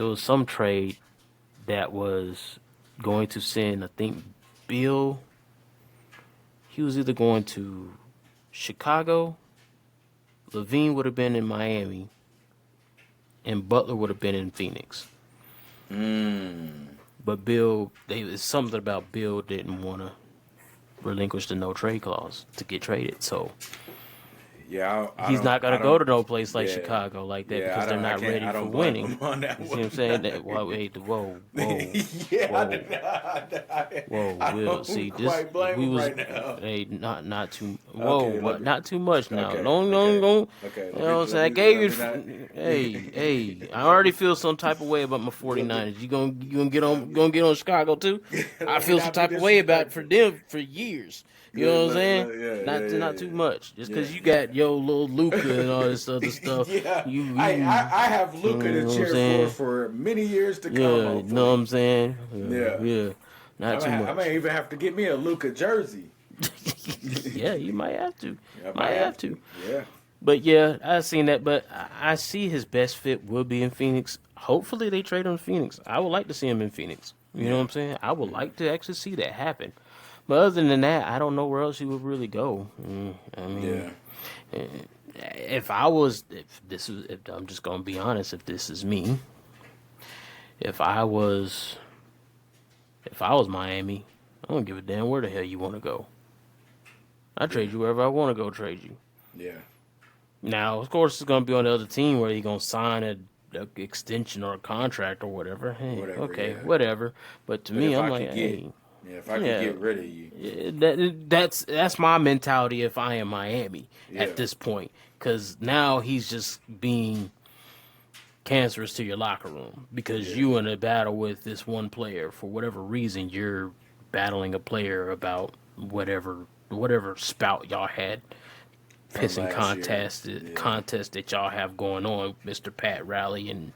was some trade that was going to send, I think, Bill. He was either going to Chicago, Levine would have been in Miami, and Butler would have been in Phoenix. But it's something about Bill didn't want to relinquish the no trade clause to get traded. So Yeah, I He's don't. not I gonna go don't. to no place like Yeah, Chicago like that yeah. because they're I not can't. ready I for don't blame winning. him on that You see what I'm one. saying? Well, wait, Yeah, whoa, I Will. See don't this, quite blame we him was, right now. hey, not too. Whoa, Okay, what? Not too much now. okay, Don't okay, go. okay. You know what I'm saying? I gave you. Hey, I Let already me, feel some type of way about my let me, 49ers. You gonna let me, get on Chicago too? I let me feel some not be type of way about for disrespectful. them for years. You know what I'm saying? Not too much. Just Yeah, because you got yo little Luca and all this other stuff, yeah. you I have you Luca to know what I'm cheer saying? for many years to come. Yeah, you know what Hopefully, I'm saying? yeah. Yeah, not too I much. may even have to get me a Luca jersey. Yeah, you might have to. I Might might have have to. to. Yeah, But yeah, I seen that. But I see his best fit will be in Phoenix. Hopefully they trade him to Phoenix. I would like to see him in Phoenix. You know what yeah, I'm saying? I would yeah, like to actually see that happen. But other than that, I don't know where else he would really go. I mean, yeah. if I was, if this is, if I'm just gonna be honest, if this is me, if I was, if I was Miami, I don't give a damn where the hell you want to go. I Yeah, trade you wherever I want to go trade you. yeah, Now, of course, it's going to be on the other team where you're going to sign a extension or a contract or whatever. Hey, whatever. okay, Yeah, whatever. But to but me, if I'm I like, could get, hey, yeah, if I could yeah, get rid of you, that's my mentality if I am Miami yeah, at this point, because now he's just being cancerous to your locker room because yeah, you in a battle with this one player for whatever reason you're battling a player about whatever spout y'all had from pissing last year. Yeah, contest that y'all have going on, Mr. Pat Riley and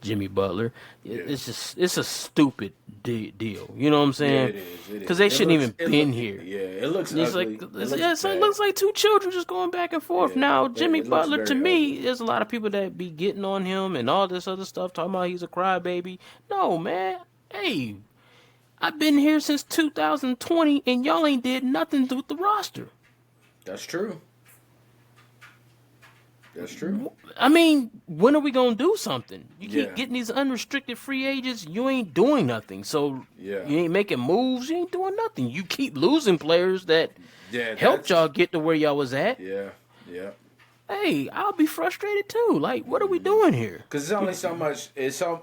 Jimmy Butler. yeah, It's a stupid deal. You know what I'm yeah. saying? It is. It Because is. they shouldn't even It look. been here. Yeah, it looks It's like ugly. It looks it bad. looks like two children just going back and forth. Yeah, Now Jimmy it looks Butler, to very ugly. me, there's a lot of people that be getting on him and all this other stuff, talking about he's a crybaby. No, man. Hey, I've been here since 2020, and y'all ain't did nothing with the roster. That's true. That's true. I mean, when are we gonna do something? You keep Yeah, getting these unrestricted free agents, you ain't doing nothing. So yeah, you ain't making moves, you ain't doing nothing. You keep losing players that yeah. helped y'all get to where y'all was at. Yeah, yeah. Hey, I'll be frustrated too. Like, what are we doing here? Because it's only so much.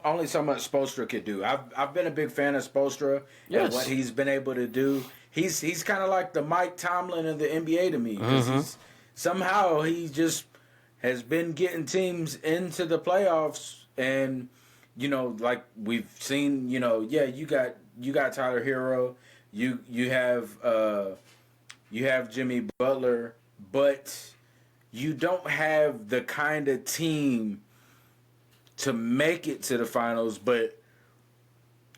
Only so much Spoelstra could do. I've been a big fan of Spoelstra and what Yes. he's been able to do. He's kind of like the Mike Tomlin of the NBA to me because Mm-hmm. he just has been getting teams into the playoffs and like we've seen. Yeah, you got Tyler Hero. You have Jimmy Butler, but you don't have the kind of team to make it to the finals, but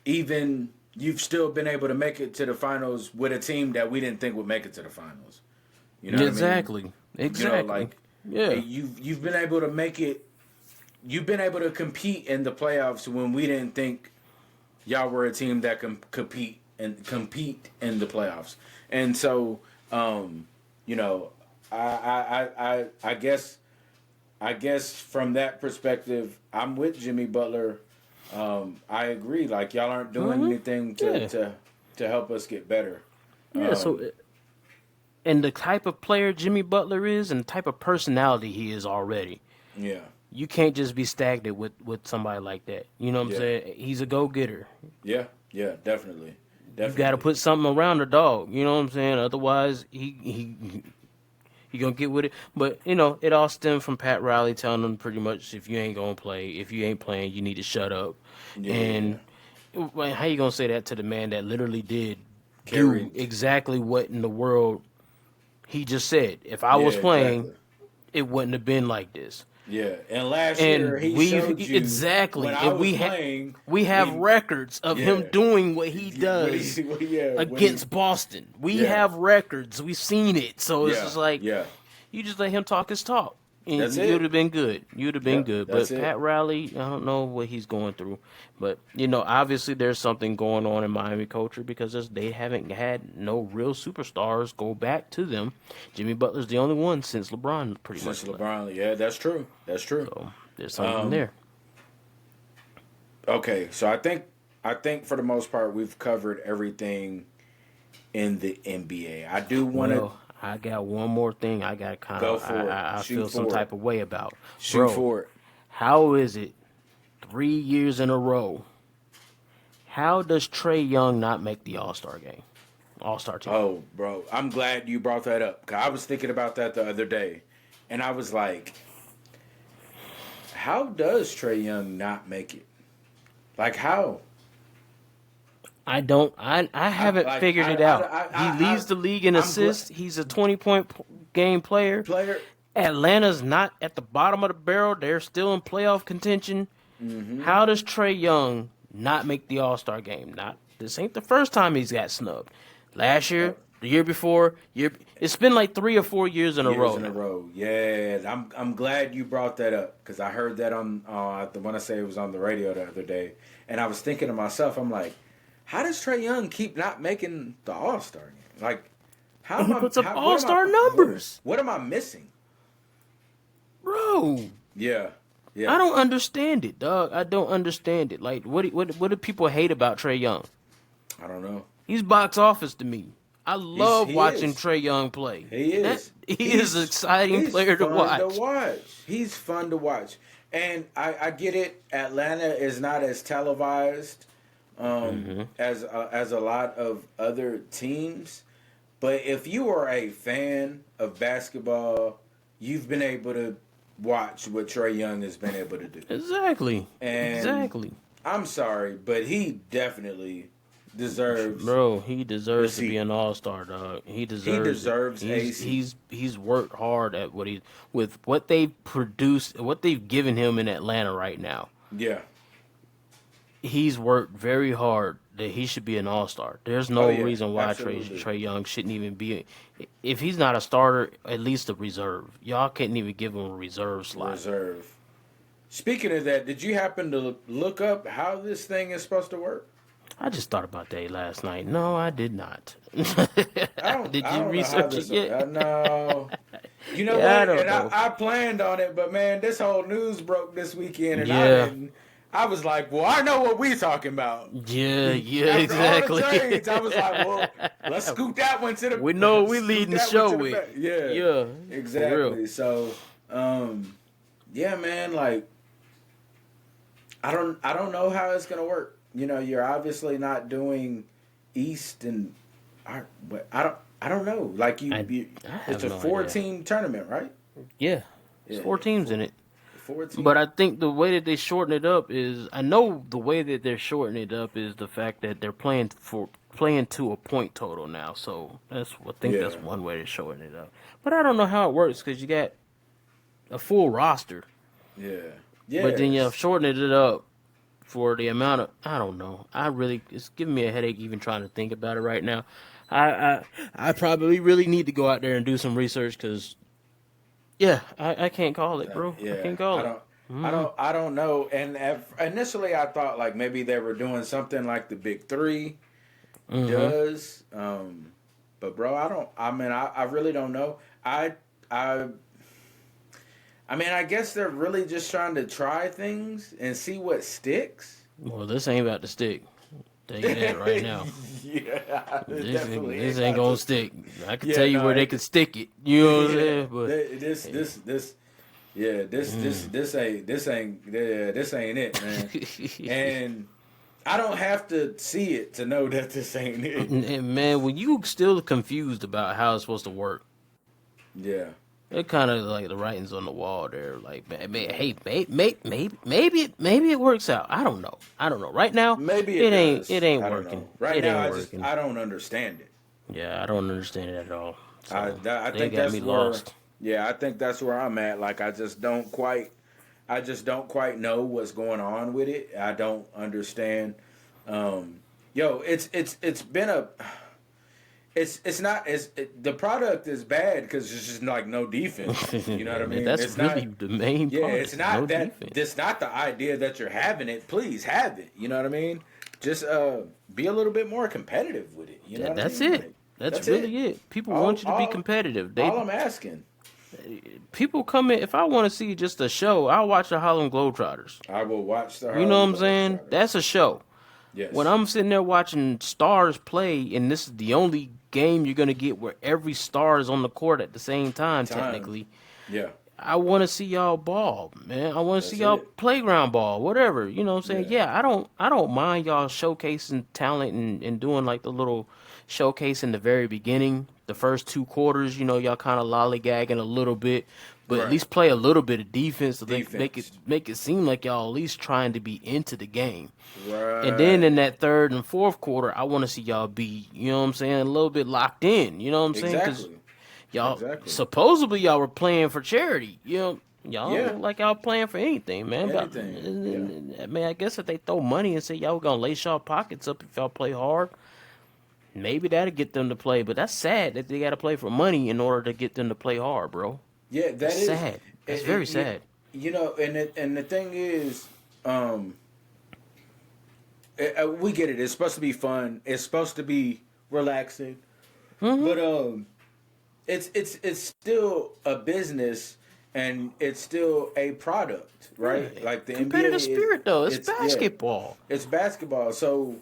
even you've still been able to make it to the finals with a team that we didn't think would make it to the finals. You know what I mean? Exactly. Exactly. Like Yeah. you've been able to make it. You've been able to compete in the playoffs when we didn't think y'all were a team that can compete in the playoffs. And so, you know, I guess from that perspective, I'm with Jimmy Butler. I agree. Like y'all aren't doing Mm-hmm. anything Yeah. to help us get better. Yeah. So, and the type of player Jimmy Butler is, and the type of personality he is already, Yeah, you can't just be stagnant with somebody like that. You know what I'm yeah, saying? He's a go getter. yeah, yeah. Definitely, You got to definitely. put something around the dog. You know what I'm saying? Otherwise, he gonna get with it. But it all stemmed from Pat Riley telling him pretty much, if you ain't gonna play, if you ain't playing, you need to shut up. Yeah, yeah. And well, how you gonna say that to the man that literally did do Carried. exactly what in the world he just said? If I Yeah, was playing, exactly. it wouldn't have been like this. Yeah, and last year And he showed you when exactly, I and was playing. we have records of him Yeah, doing what he when does when he, against Boston. We yeah, have records. We've seen it. So it's yeah, just like, yeah. you just let him talk his talk, and That's you would it. have been good. You'd have been Yep, good. that's But it. Pat Riley, I don't know what he's going through. But obviously there's something going on in Miami culture because they haven't had no real superstars go back to them. Jimmy Butler's the only one since LeBron pretty Since much left. LeBron, yeah, that's true. That's true. So there's something there. Okay, so I think for the most part we've covered everything in the NBA. I do want to. Well, I got one more thing I got kind Go of for it. I Shoot feel some for it. type of way about. Shoot Bro, for it. how is it 3 years in a row? How does Trey Young not make the All-Star game? All-Star team. Oh, bro, I'm glad you brought that up. 'Cause I was thinking about that the other day, and I was like, how does Trey Young not make it? Like how? I haven't like, figured it out. I, He leads the league in I'm assists. He's a 20-point game player. player. Atlanta's not at the bottom of the barrel. They're still in playoff contention. How does Trey Young not make the All-Star game? This ain't the first time he's got snubbed. Last year, the year before, it's been like 3 or 4 years in a row. In a row, yeah. I'm glad you brought that up because I heard that on the one I say it was on the radio the other day, and I was thinking to myself, I'm like, how does Trey Young keep not making the All-Star game? Like, how He am I? puts up what All-Star am I- numbers. What am I missing? Bro, Yeah. I don't understand it, dog. I don't understand it. Like, what do people hate about Trey Young? I don't know. He's box office to me. I love he watching is. Trey Young play. He is. He is an exciting he's player to fun watch. He's fun to watch. And I get it. Atlanta is not as televised as a lot of other teams. But if you are a fan of basketball, you've been able to watch what Trey Young has been able to do. Exactly. And Exactly. I'm sorry, but he definitely deserves. Bro, he deserves to See, be an all-star, dog. He deserves he's worked hard at with what they've produced, what they've given him in Atlanta right now. Yeah. He's worked very hard that he should be an all-star. There's no yeah, reason why absolutely. Trey Young shouldn't even be. If he's not a starter, at least a reserve. Y'all couldn't even give him a reserve slot. Reserve. Speaking of that, did you happen to look up how this thing is supposed to work? I just thought about that last night. No, I did not. Did I you don't research it yet? No. You know Yeah, I what? don't And know. I planned on it, but man, this whole news broke this weekend, and Yeah. I was like, well, I know what we talking about. Yeah, After exactly. all the trades, I was like, well, let's scoot that one to the. We know what we scoot leading the that show one to with. back. Yeah. Yeah, for Exactly. real. So, yeah, man, like, I don't know how it's gonna work. You know, you're obviously not doing East and I don't know. Like I have it's a no 4-team tournament, right? Yeah, there's Yeah, 4 teams in it. 4-team. But I think the way that they shorten it up is, I know the way that they're shortening it up is the fact that they're playing to a point total now. So I think that's Yeah. one way to shorten it up. But I don't know how it works because you got a full roster, Yeah. Yeah. but then you're shortening it up for the amount of, I don't know. It's giving me a headache even trying to think about it right now. I probably really need to go out there and do some research because, yeah, I can't call it, bro. Yeah. I can't call it. I don't know. And initially, I thought like maybe they were doing something like the Big Three does. But bro, I really don't know. I mean, I guess they're really just trying to try things and see what sticks. Well, this ain't about to stick. Tell you that right now. Yeah, This ain't gonna stick. I can Yeah, tell you no, where they it- can stick it. You know what I'm saying? But this ain't it, man. And I don't have to see it to know that this ain't it. and man, when you still confused about how it's supposed to work, Yeah. it kind of like the writings on the wall there. Like, man, hey, maybe it works out. I don't know. Right now, Maybe it does. ain't I don't working. know. Right it now, ain't working. I don't understand it. Yeah, I don't understand it at all. So, I they think got that's me where. lost. Yeah, I think that's where I'm at. Like, I just don't quite know what's going on with it. I don't understand. It's been a. It's not the product is bad because it's just like no defense. You know what I mean? That's it's really not, the main yeah. part. It's not no that. defense. It's not the idea that you're having it. Please have it. You know what I mean? Just be a little bit more competitive with it. You know what I That's mean? it. Like, That's really it. People All- want you to be all- competitive. all I'm asking. People come in. If I want to see just a show, I'll watch the Harlem Globetrotters. I will watch the. You know what I'm Harlem saying? Globetrotters. That's a show. Yes. When I'm sitting there watching stars play, and this is the only game you're gonna get where every star is on the court at the same time, Time. technically. Yeah. I want to see y'all ball, man. I want to see That's y'all it. playground ball, whatever. You know what I'm saying? Yeah. Yeah, I don't mind y'all showcasing talent and doing like the little showcase in the very beginning, the first 2 quarters. Y'all kind of lollygagging a little bit, but at Right. least play a little bit of defense to Defense. make it seem like y'all at least trying to be into the game. And then in Right. that third and fourth quarter, I want to see y'all be, you know what I'm saying, a little bit locked in. You know what I'm saying? Because Exactly. y'all Exactly. supposedly y'all were playing for charity. Y'all don't Yeah. look like y'all playing for anything, man. But Anything. Yeah. I mean, I guess if they throw money and say y'all gonna lace y'all pockets up if y'all play hard, maybe that'll get them to play. But that's sad that they got to play for money in order to get them to play hard, bro. Yeah. That's That is. sad. That's very sad. And the thing is, um, we get it. It's supposed to be fun. It's supposed to be relaxing. Hmm. But it's still a business, and it's still a product, right? Yeah. Like the Competitive NBA is. spirit though. It's Yeah. basketball. It's basketball. So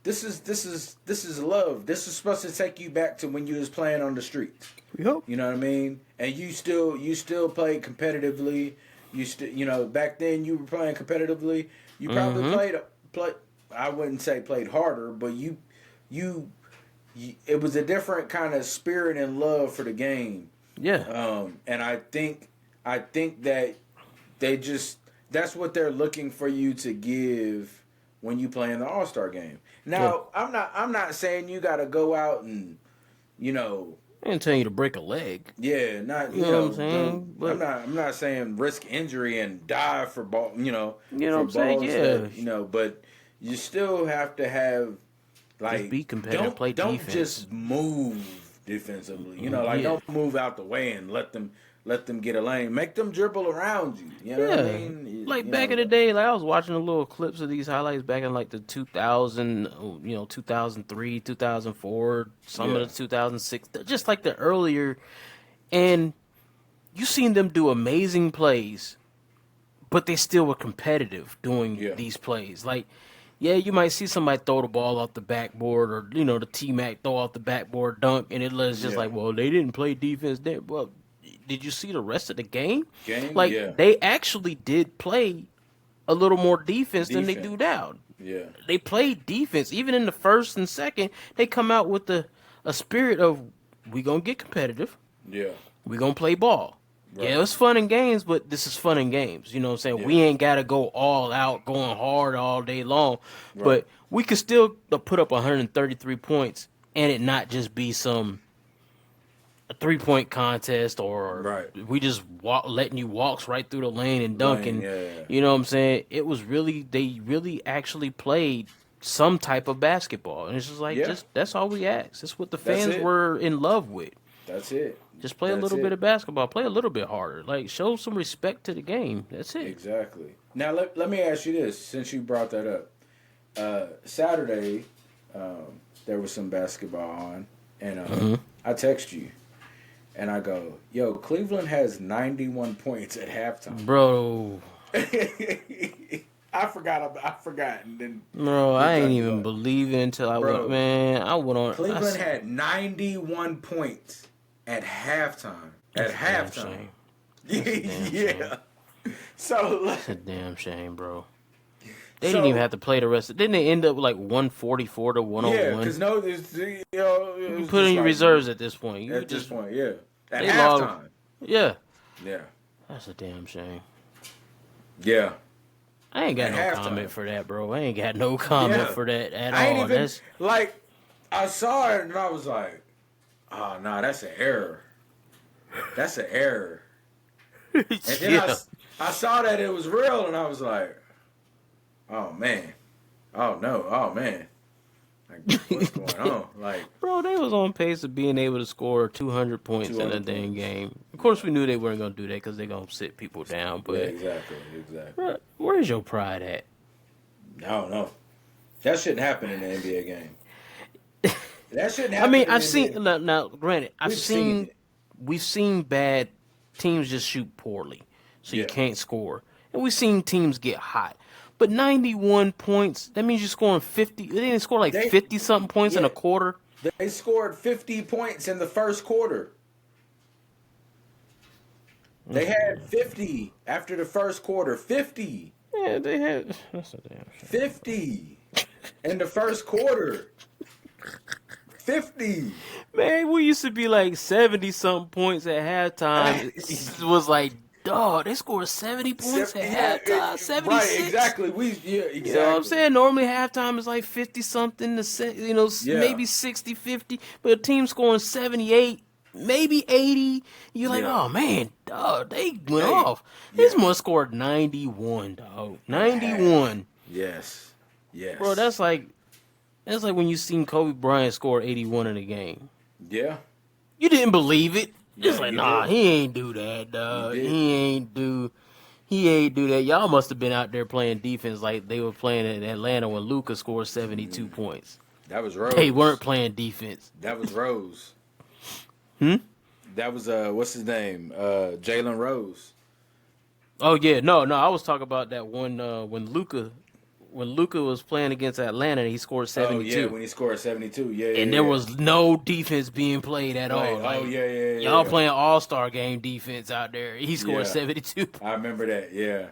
this is love. This is supposed to take you back to when you was playing on the streets. Yep. You know what I mean? And you still played competitively. Back then you were playing competitively. You probably Hmm. play. I wouldn't say played harder, but you it was a different kind of spirit and love for the game. Yeah. And I think that that's what they're looking for you to give when you play in the All-Star game. Yeah. Now, I'm not saying you got to go out and you know I ain't telling you to break a leg. yeah, not You know what I'm saying? I'm But not saying risk injury and die for ball, you know what for I'm saying? balls Yeah. that, but you still have to have Just like be competitive. Play don't defense. just move defensively. Like Yeah. don't move out the way and let them get a lane. Make them dribble around you. You know what I Yeah. mean? Like back in the day, like I was watching the little clips of these highlights back in like the 2000, 2003, 2004, some Yeah. of the 2006, just like the earlier, and you seen them do amazing plays, but they still were competitive doing Yeah. these plays. Like, yeah, you might see somebody throw the ball off the backboard, or the T Mac throw off the backboard dunk, and it was just Yeah. like, well, they didn't play defense there. Well, did you see the rest of the game? Game, Like yeah. they actually did play a little more defense than they do Defense. now. Yeah. They played defense even in the first and second. They come out with a spirit of we gonna get competitive. Yeah. We gonna play ball. Right. Yeah, it's fun and games, but this is fun and games. You know what I'm saying? Yeah. We ain't gotta go all out, going hard all day long, Right. but we could still put up 133 points and it not just be a 3-point contest, or Right. we just letting you walks right through the lane and dunking. Yeah. You know what I'm saying? It was really, they really actually played some type of basketball, and it's just like, Yeah. that's all we asked. That's what the That's fans it. were in love with. That's it. Just play a That's little bit it. of basketball, play a little bit harder, like show some respect to the game. That's it. Exactly. Now let me ask you this, since you brought that up. Saturday, there was some basketball on, and I text you, and I go, "Yo, Cleveland has 91 points at halftime." Bro, I forgot, and then I ain't talked even about it. believe it until I Bro, went. Man, I went on. Cleveland had 91 points at halftime. At Damn halftime. shame. That's a damn Yeah. So It's a damn shame, bro. They So- didn't even have to play the rest. Didn't they end up with like 144 to yeah, 101? because no, it You was put in just your like, reserves at this point. You at this just point, yeah. At they lost. halftime. Yeah, Yeah. that's a damn shame. Yeah. I ain't got At no halftime. comment for that, bro. I ain't got no comment Yeah. for that at I ain't all. even That's like I saw it and I was like, oh no, that's an error. That's an error. And then yeah. I saw that it was real and I was like, oh man. Oh no, oh man. Like what's going on? Like Bro, they was on pace of being able to score 200 points in a 200 dang points. game. Of course, we knew they weren't gonna do that because they're gonna sit people down. yeah, But exactly. bro, where's your pride at? I don't know. That shouldn't happen in the NBA game. That shouldn't I happen. mean, in the I've NBA. seen now. Granted, we've seen bad teams just shoot poorly, so you Yeah. can't score, and we've seen teams get hot. But 91 points, that means you're scoring 50. They didn't score like They 50 something points in yeah, a quarter. they scored 50 points in the first quarter. They had 50 after the first quarter. 50. Yeah, they had. That's a damn shame. 50 in the first quarter. 50. Man, we used to be like 70 something points at halftime. It was like, dog, they scored 70 points at halftime. Right, 76. exactly. Yeah, You know what I'm exactly. saying? Normally halftime is like 50 something to Yeah, maybe 60, 50, but a team scoring 78, maybe 80. You're like, yeah. oh man, dog, they went Hey, off. This yeah. one scored 91, dog. At half. 91. Yes, Bro, yes. that's like when you seen Kobe Bryant score 81 in a game. Yeah, You didn't believe it. yeah. It's like, You nah, didn't. he ain't do that, You dog. didn't. He ain't do that. Y'all must have been out there playing defense like they were playing in Atlanta when Luka scored 72 points. That was They weren't Rose. playing defense. That was Rose. Hmm? That was what's his name? Jalen Rose. Oh yeah, no. I was talking about that one when Luka was playing against Atlanta, he scored Oh yeah, 72. when he scored 72. Yeah, yeah, And there yeah. was no defense being played at all. Right. Like Oh yeah, yeah, y'all yeah. playing all-star game defense out there. He scored Yeah, 72. I remember that. Yeah,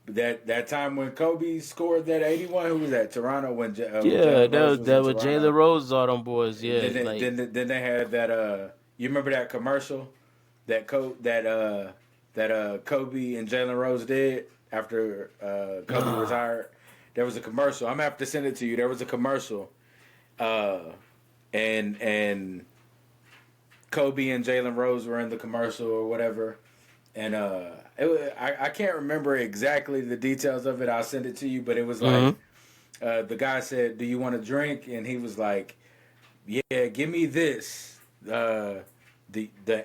that time when Kobe scored that 81. Who was that? Toronto when when Yeah, Jalen that Rose was was in that was Jalen Toronto. Rose, all them boys. Yeah, Then they, like then they had that. You remember that commercial that Kobe and Jalen Rose did after Kobe retired. There was a commercial. I'm gonna have to send it to you. There was a commercial, and Kobe and Jalen Rose were in the commercial or whatever, and I can't remember exactly the details of it. I'll send it to you, but it was like the guy said, "Do you want a drink?" And he was like, "Yeah, give me this." The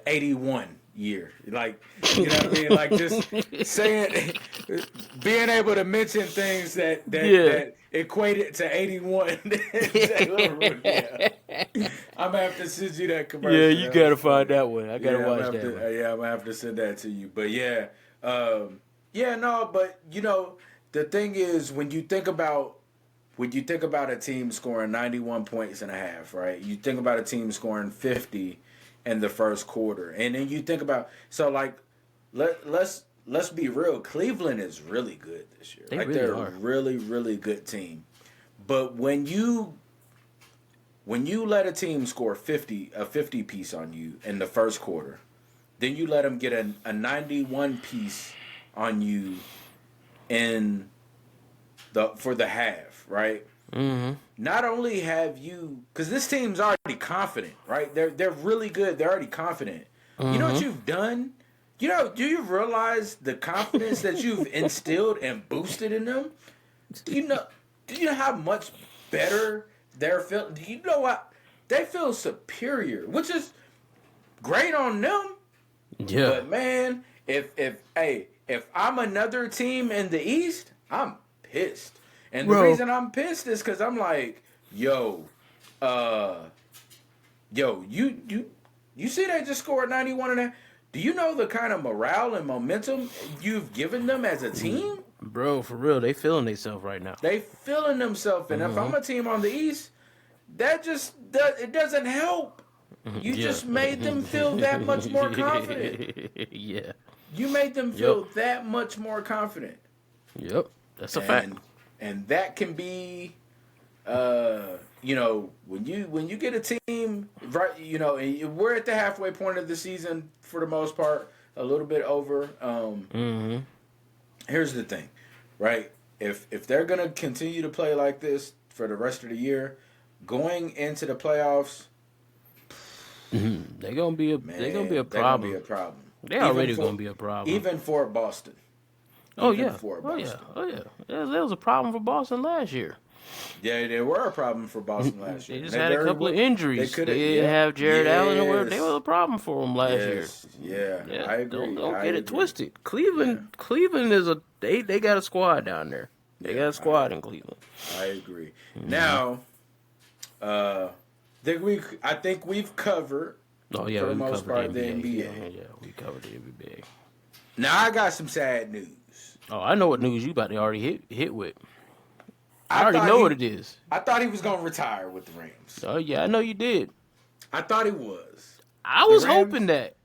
81 year, like, you know what I mean, like just saying, being able to mention things yeah. that equate it to 81. Yeah, I'm gonna have to send you that Yeah, commercial. you That was gotta find funny. that one. I gotta Yeah, watch that one. I'm gonna have to send that to you. But yeah, yeah, no, but the thing is, when you think about a team scoring 91 points and a half, right? You think about a team scoring 50 in the first quarter. And then you think about, so like, let's be real. Cleveland is really good this year. They Like, really they're a are. really, really good team. But when you let a team score a 50 piece on you in the first quarter, then you let them get a 91 piece on you in for the half, right? Mm-hmm. Not only have you, because this team's already confident, right? They're really good. They're already confident. You know what Mm-hmm. you've done? Do you realize the confidence that you've instilled and boosted in them? Do you know? Do you know how much better they're feeling? Do you know what? They feel superior, which is great on them. Yeah. But man, if I'm another team in the East, I'm pissed. And the Bro. reason I'm pissed is because I'm like, uh, you see they just scored 91 and a, do you know the kind of morale and momentum you've given them as a team? Bro, for real, they feeling themselves right now. They feeling themselves, and if I'm a team on the East, it doesn't help. You Yeah. just made them feel that much more confident. Yeah. You made them Yep. feel that much more confident, Yep. That's a fact. and that can be, when you get a team right, and we're at the halfway point of the season for the most part, a little bit over. Mm-hmm. Here's the thing, right? If they're gonna continue to play like this for the rest of the year, going into the playoffs, They're gonna be a man, they're gonna be a they're gonna be a problem. problem. They already gonna be a problem. Even for Boston. Oh Even yeah. for Oh yeah. Boston. Oh yeah. There was a problem for Boston last year. Yeah, they were a problem for Boston last year. They just They had a very couple of well- injuries. They coulda- didn't have Jared Allen, or they Yes. was a problem for them last year. Yes. Yeah, Yeah, I agree. don't I get it agree. twisted. Cleveland is they got a squad down there. They got a squad in Cleveland. I agree. Now, I think we've covered. Oh yeah, For the we most covered part, the the NBA. NBA. Yeah, we covered the NBA. Now I got some sad news. Oh, I know what news you about to already hit with. I I already thought know what he it is. I thought he was gonna retire with the Rams. Oh yeah, I know you did. I thought he was. I The was hoping Rams that.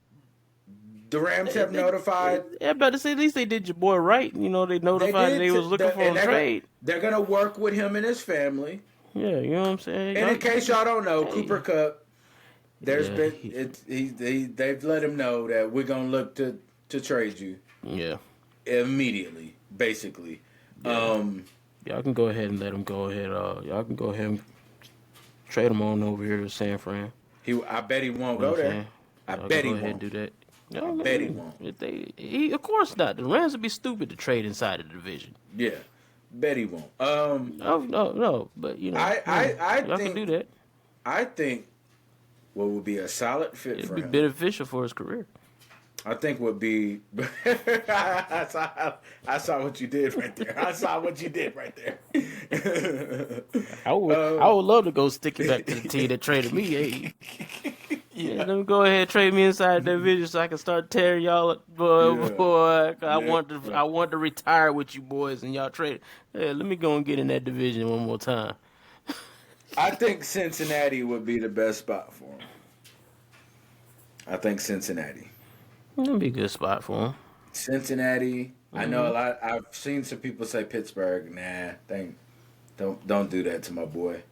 the Rams have notified. Yeah, I'm about to say at least they did your boy right. You know, they They notified that did, they was looking for and a trade. they're gonna work with him and his family. Yeah, you know what I'm saying? And in case y'all don't know, Hey, Cooper Cup, there's yeah, been they've let him know that we're gonna look to trade you yeah, immediately, basically. yeah. Y'all can go ahead and let him go ahead. Y'all can go ahead and trade him on over here to San Fran. I bet he won't You know go what I'm there. saying? I Y'all can bet go he ahead and won't. do that. I No, bet he man. won't. Of course not. The Rams would be stupid to trade inside of the division. Yeah, bet he won't. No. But you know, I y'all can do think that. I think what would be a solid fit It'd for be him. beneficial for his career. I think would be. I saw what you did right there. I saw what you did right there. I would love to go stick it back to the team that traded me. Hey, yeah, Yeah, let me go ahead and trade me inside that division so I can start tearing y'all up, yeah, boy. yeah. I want to retire with you boys and y'all trade. Hey, let me go and get in that division one more time. I think Cincinnati would be the best spot for him. I think Cincinnati. That'd be a good spot for him. Cincinnati. I know Hmm. a lot. I've seen some people say Pittsburgh. Nah, don't do that to my boy.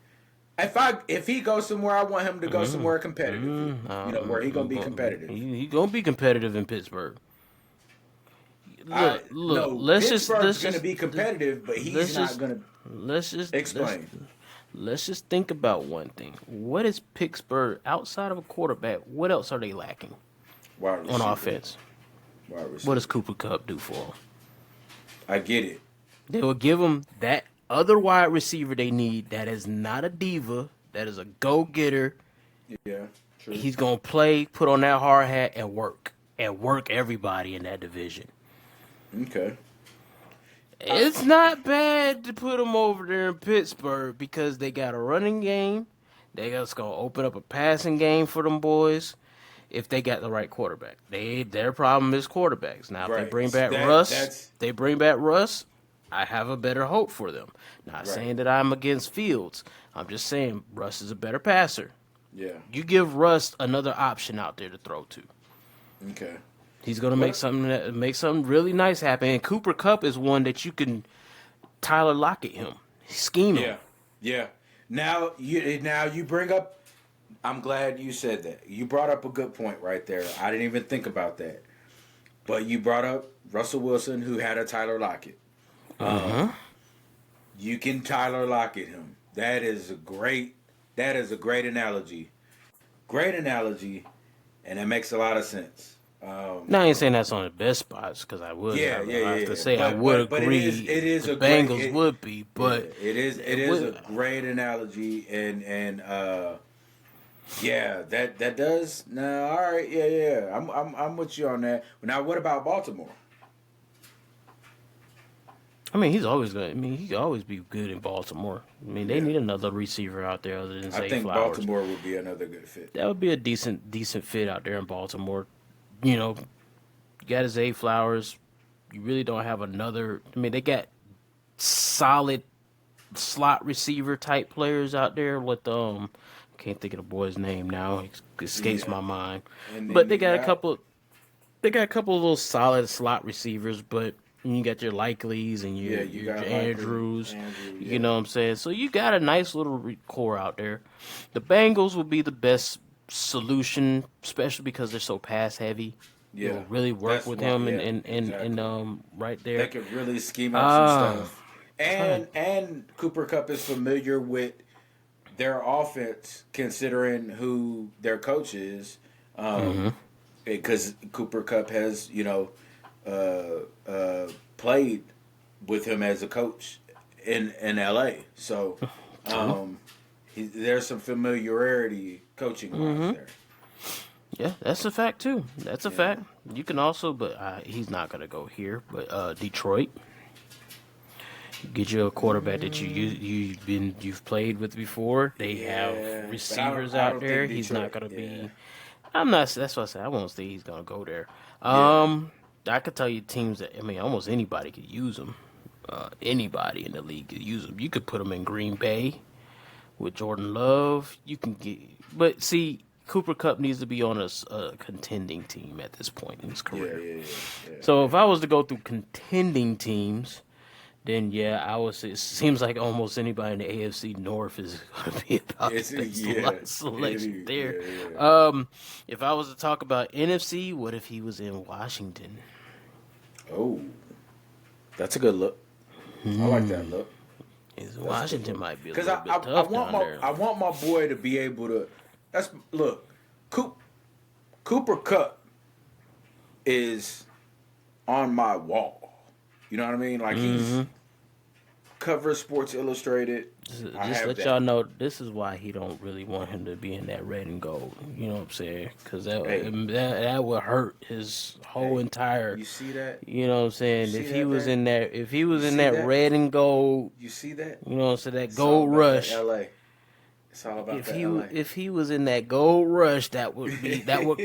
If he goes somewhere, I want him to go somewhere competitive. Where he gonna be competitive. He gonna be competitive in Pittsburgh. I Look. no, Pittsburgh's gonna be competitive, but he's let's not just gonna let's just let's explain. let's just think about one thing. What is Pittsburgh outside of a quarterback? What else are they lacking Wide on receiver, offense? wide What receiver. does Cooper Cup do for them? I get it. They will give them that other wide receiver they need. That is not a diva. That is a go getter. Yeah, true. He's gonna play, put on that hard hat, and work everybody in that division. Okay. It's not bad to put them over there in Pittsburgh because they got a running game. They just gonna open up a passing game for them boys if they got the right quarterback. Their problem is quarterbacks. Now if they Right. bring back That's Russ, I have a better hope for them. Not right. saying that I'm against Fields. I'm just saying Russ is a better passer. Yeah. You give Russ another option out there to throw to. Okay. He's gonna What? make something really nice happen. And Cooper Cup is one that you can Tyler Lockett him, scheme him. Yeah. Yeah. Now you bring up. I'm glad you said that. You brought up a good point right there. I didn't even think about that. But you brought up Russell Wilson, who had a Tyler Lockett. You can Tyler Lockett him. That is a great. That is a great analogy. Great analogy, and it makes a lot of sense. Now I ain't saying that's on the best spots because I have to say I would But agree. it is the a great. Bengals would be, but Yeah, it is a great analogy, and yeah, that does. No, all right, yeah. I'm with you on that. Now, what about Baltimore? I mean he could always be good in Baltimore. I mean they Yeah, need another receiver out there other than I Zay think Flowers. Baltimore would be another good fit. That would be a decent fit out there in Baltimore. You know, you got Zay Flowers. You really don't have another. I mean they got solid slot receiver type players out there with can't think of the boy's name now. It escapes Yeah, my mind. and But then you got they got a couple of little solid slot receivers, but you got your Likeleys and yeah, you your got likely Andrews. Andrew. You Yeah, know what I'm saying? So you got a nice little core out there. The Bengals would be the best solution, especially because they're so pass heavy. It yeah. will really work That's with why. him Yeah, and exactly. right They there. could really scheme up some Um, stuff. trying And Cooper Cup is familiar with their offense, considering who their coach is. to. Because Cooper Cup has, played with him as a coach in LA. So True. there's some familiarity coaching wise there. Yeah, that's a fact too. That's a Yeah. fact. You can also, but he's not gonna go here. But Detroit, get you a quarterback that you've played with before. They have Yeah, but receivers I out don't there. think He's not Detroit. gonna Yeah, be. I'm not. That's what I said. I won't say he's gonna go there. yeah. I could tell you teams that almost anybody could use them. Anybody in the league could use them. You could put them in Green Bay with Jordan Love. You can get, but see, Cooper Cup needs to be on a contending team at this point in his Yeah, career. yeah. So if I was to go through contending teams, then yeah, I would say it seems like almost anybody in the AFC North is going to be about It's the yeah, selection there. yeah. If I was to talk about NFC, what if he was in Washington? Oh, that's a good look. I like that look. Washington might be a Because little bit I tough want down there. I want my boy to be able to. Look, Cooper Cup is on my wall. You know what I mean? Like he's cover Sports Illustrated. I Just have let that. y'all know, this is why he don't really want him to be in that red and gold. You know what I'm saying? Because Hey. that would hurt his whole entire. You see that? You know what I'm saying? You If see he that was there? in that, if he was You in see that that? red and gold, You see that? you know what I'm saying? That It's all gold about rush. that LA. It's all about If that he LA. if he was in that gold rush, that would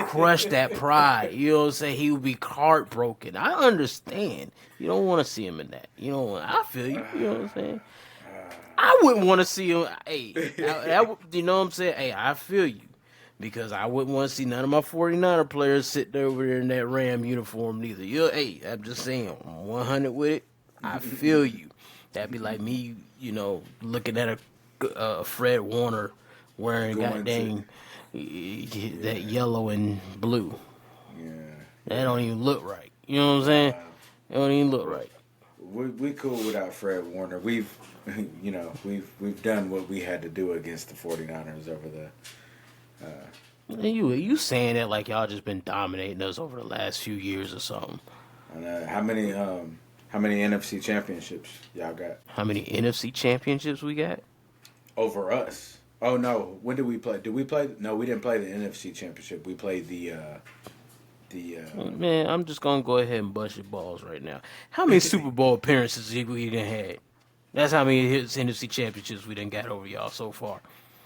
crush that pride. You know what I'm saying? He would be heartbroken. I understand. You don't want to see him in that. You don't want. I feel you. You know what I'm saying? I wouldn't want to see him. Hey, you know what I'm saying? Hey, I feel you. Because I wouldn't want to see none of my 49er players sitting over there in that Ram uniform neither. Hey, I'm just saying, I'm 100 with it. I feel you. That'd be like me, looking at a Fred Warner wearing Going goddamn that yellow and blue. Yeah. That don't even look right. You know what I'm saying? It don't even look right. We cool without Fred Warner. We've done what we had to do against the 49ers over the. You saying that like y'all just been dominating us over the last few years or something. And, how many NFC championships y'all got How many NFC championships we got? over us? Oh no, when did we play? Did we play? No, we didn't play the NFC championship. We played the. Man, I'm just gonna go ahead and bust your balls right now. How many Super Bowl appearances we done had? That's how many NFC championships we done got over y'all so far.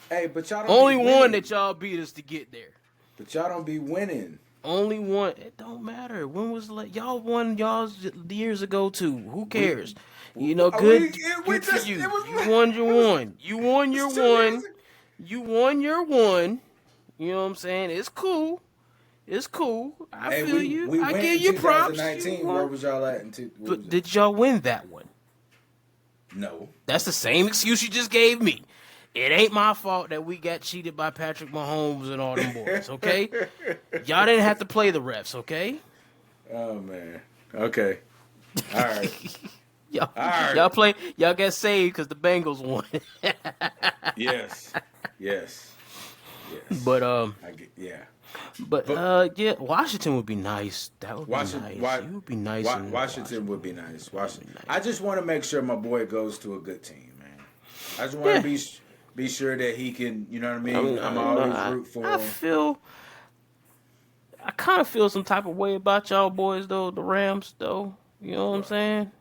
Hey, but y'all don't Only be one winning. that y'all beat us to get there. But y'all don't be winning. Only one. It don't matter. When was y'all won y'all's years ago too? Who cares? Good. we Good for just- you. it was- You won your one. You won your It's 2 years one. ago. You won your one. You know what I'm saying? It's cool. It's cool. I Hey, feel you. We I went give in you props. 2019. You Where won. was y'all at? But did y'all win that one? No. That's the same excuse you just gave me. It ain't my fault that we got cheated by Patrick Mahomes and all them boys, okay? Y'all didn't have to play the refs, okay? Oh man. Okay. All right. Y'all, right. y'all got saved because the Bengals won. Yes. Yes. Yes. but yeah, Washington would be nice. That would be nice. You would be nice. in Washington would be nice. Washington. I just want to make sure my boy goes to a good team, man. I just want to be sure that he can. You know what I mean? I'm always root for him. I kind of feel some type of way about y'all boys though, the Rams though. You know what I'm saying?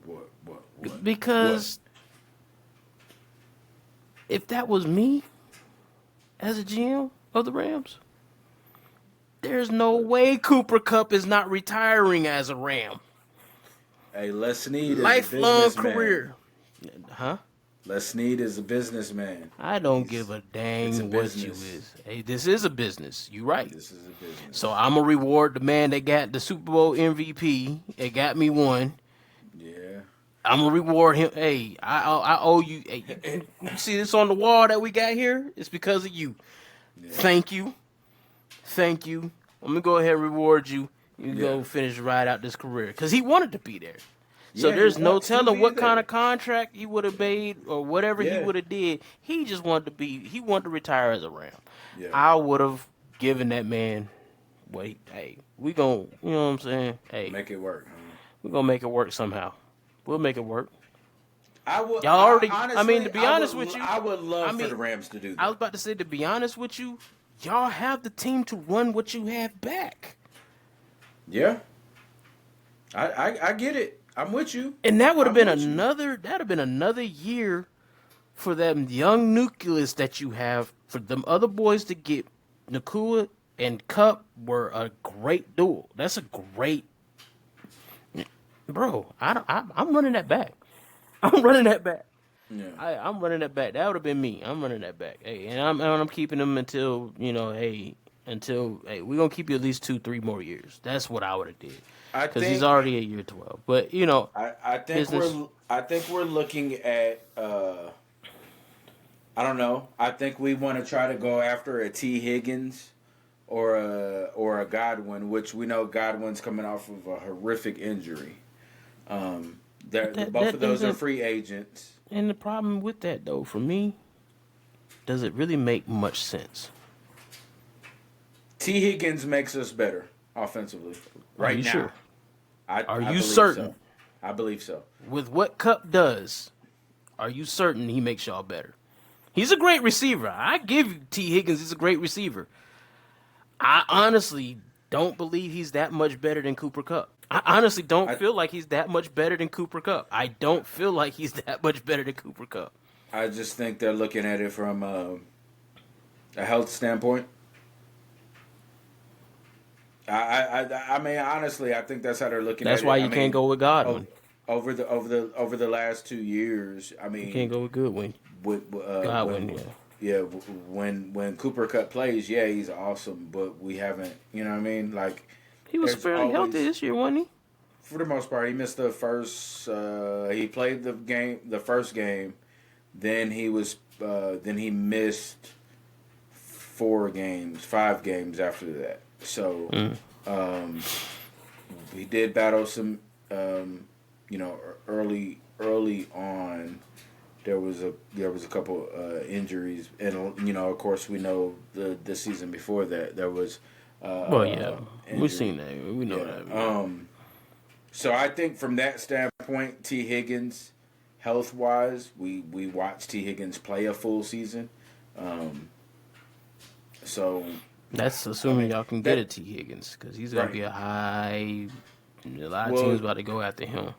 What? Because if that was me as a GM of the Rams, there's no way Cooper Cup is not retiring as a Ram. Hey, Les Snead is Lifelong a businessman. career. Huh? Les Snead is a businessman. I don't give a it's a dang what you business. is. Hey, this is a business. You right. This is a business. So I'm gonna reward the man that got the Super Bowl MVP. It got me one. Yeah. I'm gonna reward him. Hey, I owe you. Hey, you see this on the wall that we got here? It's because of you. Yeah. Thank you. I'm gonna go ahead and reward you. You Yeah. go finish right out this career because he wanted to be there. So Yeah, there's he no wants to telling be what there. kind of contract he would have made or whatever he Yeah. would have did. He just wanted to be. He wanted to retire as a Ram. Yeah. I would have given that man. Wait, hey, we gonna. You know what I'm saying? Hey, Make it work. Huh? we're gonna make it work somehow. We'll make it work. I would. Y'all already- Honestly, I mean, to be I honest would- with you, I would love I for mean, the Rams to do that. I was about to say, to be honest with you, y'all have the team to run what you have back. Yeah. I get it. I'm with you. And that would have I'm been with you. another year for that young nucleus that you have for them other boys to get Nakua and Cup were a great duel. That's a great, bro. I'm running that back. I'm running that back. Yeah. I'm running that back. That would have been me. I'm running that back. Hey, and I'm keeping him until we're gonna keep you at least 2-3 more years. That's what I would have did, I because he's think already at year 12. But I think business. we're looking at I don't know. I think we want to try to go after a T Higgins or a Godwin, which we know Godwin's coming off of a horrific injury. Both of That those are doesn't. free agents. And the problem with that, though, for me, does it really make much sense? T Higgins makes us better offensively Are right you now. sure? I Are I you believe certain? so. I believe so. With what Cup does, are you certain he makes y'all better? He's a great receiver. I give you T. Higgins. He's a great receiver. I honestly don't believe he's that much better than Cooper Cup. I honestly don't I feel like he's that much better than Cooper Cup. I don't feel like he's that much better than Cooper Cup. I just think they're looking at it from a health standpoint. I mean, honestly, I think that's how they're looking That's at why it. I you can't mean, go with o- Godwin. over the last 2 years, I You can't mean, go with Goodwin. with Godwin, yeah. when Cooper Cup plays, yeah, he's awesome, but we haven't, you know what I mean? Like, He was there's fairly healthy always, this year, wasn't he? for the most part, he missed the first. He played the first game, then then he missed 5 games after that. So, Mm. um, he did battle some, you know, early on. There was a couple injuries, and you know, of course, we know the season before that there was Well, yeah, we've injury. seen that. We know Yeah. that. Yeah. So I think from that standpoint, T Higgins, health wise, we watched T Higgins play a full season. Um, so That's I assuming mean y'all can get a that T. Higgins, because he's going to right. be a high. A lot of teams Well, about to go after him.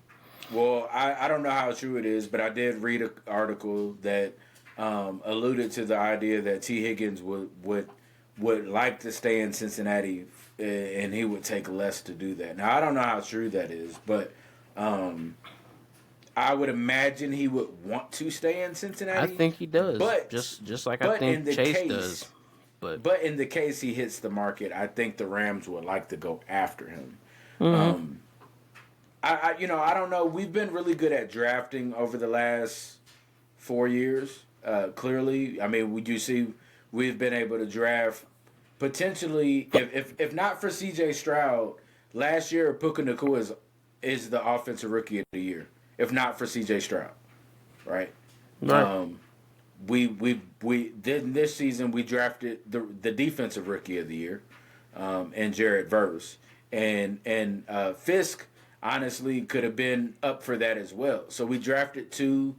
I don't know how true it is, but I did read an article that alluded to the idea that T Higgins would like to stay in Cincinnati, and he would take less to do that. Now I don't know how true that is, but um, I would imagine he would want to stay in I Cincinnati, think he does, but just like I but in think the Chase does. case But but in the case he hits the market, I think the Rams would like to go after him. hmm Um, I don't know. We've been really good at drafting over the last 4 years. Clearly, I mean, we do see we've been able to draft potentially, if not for C.J. Stroud, last year Puka Nacua is the offensive rookie of the year. If not for C.J. Stroud, right? right, Um, we did this season. We drafted the defensive rookie of the year, and Jared Verse and Fisk honestly could have been up for that as well. So we drafted 2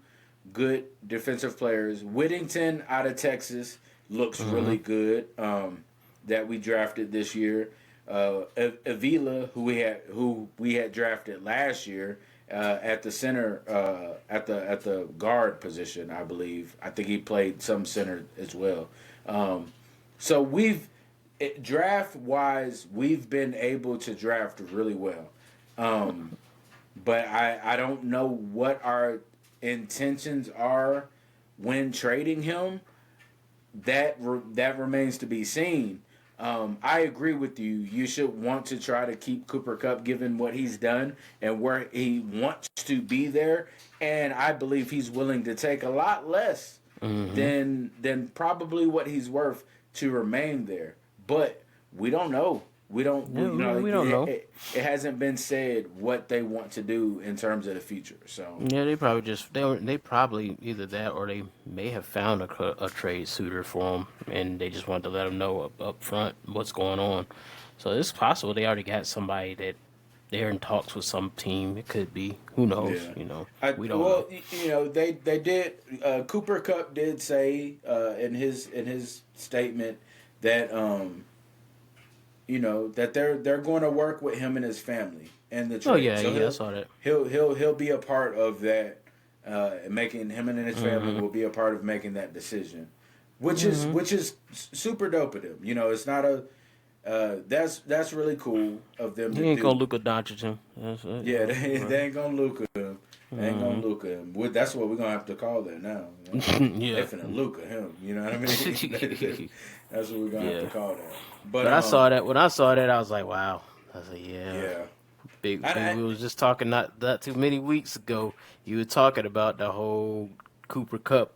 good defensive players. Whittington out of Texas looks hmm really good. That we drafted this year. Avila, who we had drafted last year, at the center, at the guard position, I believe. I think he played some center as well. Um, so draft wise, we've been able to draft really well. Um, but I don't know what our intentions are when trading him. That remains to be seen. I agree with you. You should want to try to keep Cooper Cup given what he's done and where he wants to be there. And I believe he's willing to take a lot less hmm than probably what he's worth to remain there. But we don't know. yeah, we don't know. It hasn't been said what they want to do in terms of the future. So Yeah, they probably either that or they may have found a trade suitor for him, and they just wanted to let him know up front what's going on. So it's possible they already got somebody that they're in talks with some team. It could be. Who knows? yeah. We don't know. They did. Cooper Cup did say in his statement that that they're going to work with him and his family and the Oh trade. yeah, So yeah, I saw that. he'll be a part of that. Making him and his family hmm will be a part of making that decision, which is hmm super dope of him. It's not a That's really cool of them He to ain't gonna do. Luka Doncic him. That's it, Yeah, right. they ain't gonna Luka him. They ain't gonna Mm-hmm. Luka him. That's what we're gonna have to call that now. They Yeah. finna Luka him. You know what I mean? That's what we're gonna have to Yeah. call that. But But I saw that when I saw that I was like, wow. I was like, yeah. yeah. Big. I We was just talking not too many weeks ago. You were talking about the whole Cooper Cup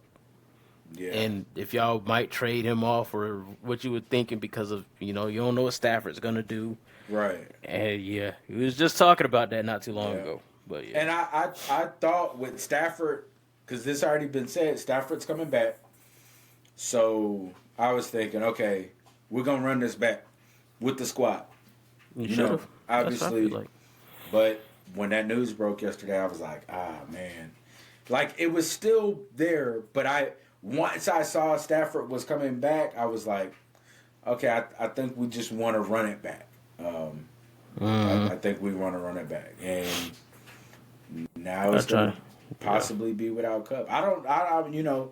yeah. and if y'all might trade him off or what you were thinking because of you don't know what Stafford's gonna do. Right. And yeah, he was just talking about that not too long Yeah. ago. But yeah. And I thought with Stafford, because this already been said, Stafford's coming back. So I was thinking, okay, we're gonna run this back with the squad. You You should know, have. That's what I feel obviously. like. But when that news broke yesterday, I was like, man. Like it was still there, but once I saw Stafford was coming back, I was like, okay, I think we just want to run it back. Mm-hmm. I think we want to run it back, and now I it's try. gonna Yeah. possibly be without Cup. I don't. I you know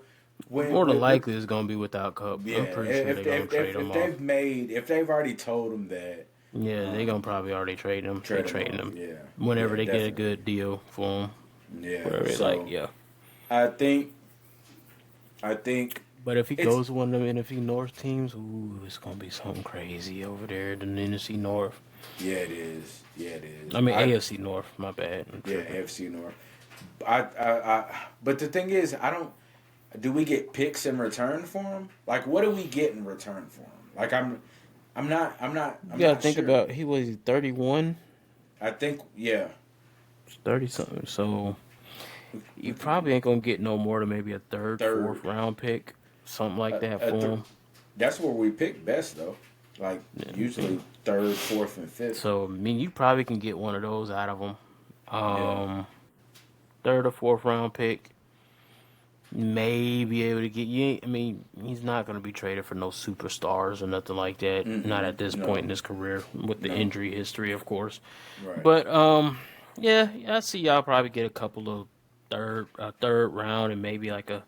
when More than with likely, it's gonna be without Cup. yeah, I'm pretty sure they're gonna trade him off. if they've already told him that, Yeah, they're gonna um, probably already trade him. They trade him trading off. him Yeah, whenever yeah, they get a definitely. good deal for him. Yeah, Whatever they like. so Yeah. I think I think But if he it's goes to one of them NFC North teams, ooh, it's gonna be something crazy over there in the NFC North. yeah, it is. Yeah, it is. I mean AFC North. My bad. I'm Yeah, tripping. FC North. But the thing is, I don't. Do we get picks in return for him? Like, what do we get in return for him? Like, You I'm gotta not think sure. about he was 31, I think, yeah, 30 something. So we you could probably ain't gonna get no more than maybe a third, fourth third. round pick, something like that A for him. That's where we pick best though. Like Yeah. usually third, fourth, and fifth. So I mean, you probably can get one of those out of him. Yeah. Um, third or fourth round pick. May be able to get you. I mean, he's not going to be traded for no superstars or nothing like that. Not Mm-mm. at this point No. in his career, with the No. injury history, of course. Right. But yeah, I see y'all probably get a couple of third round, and maybe like a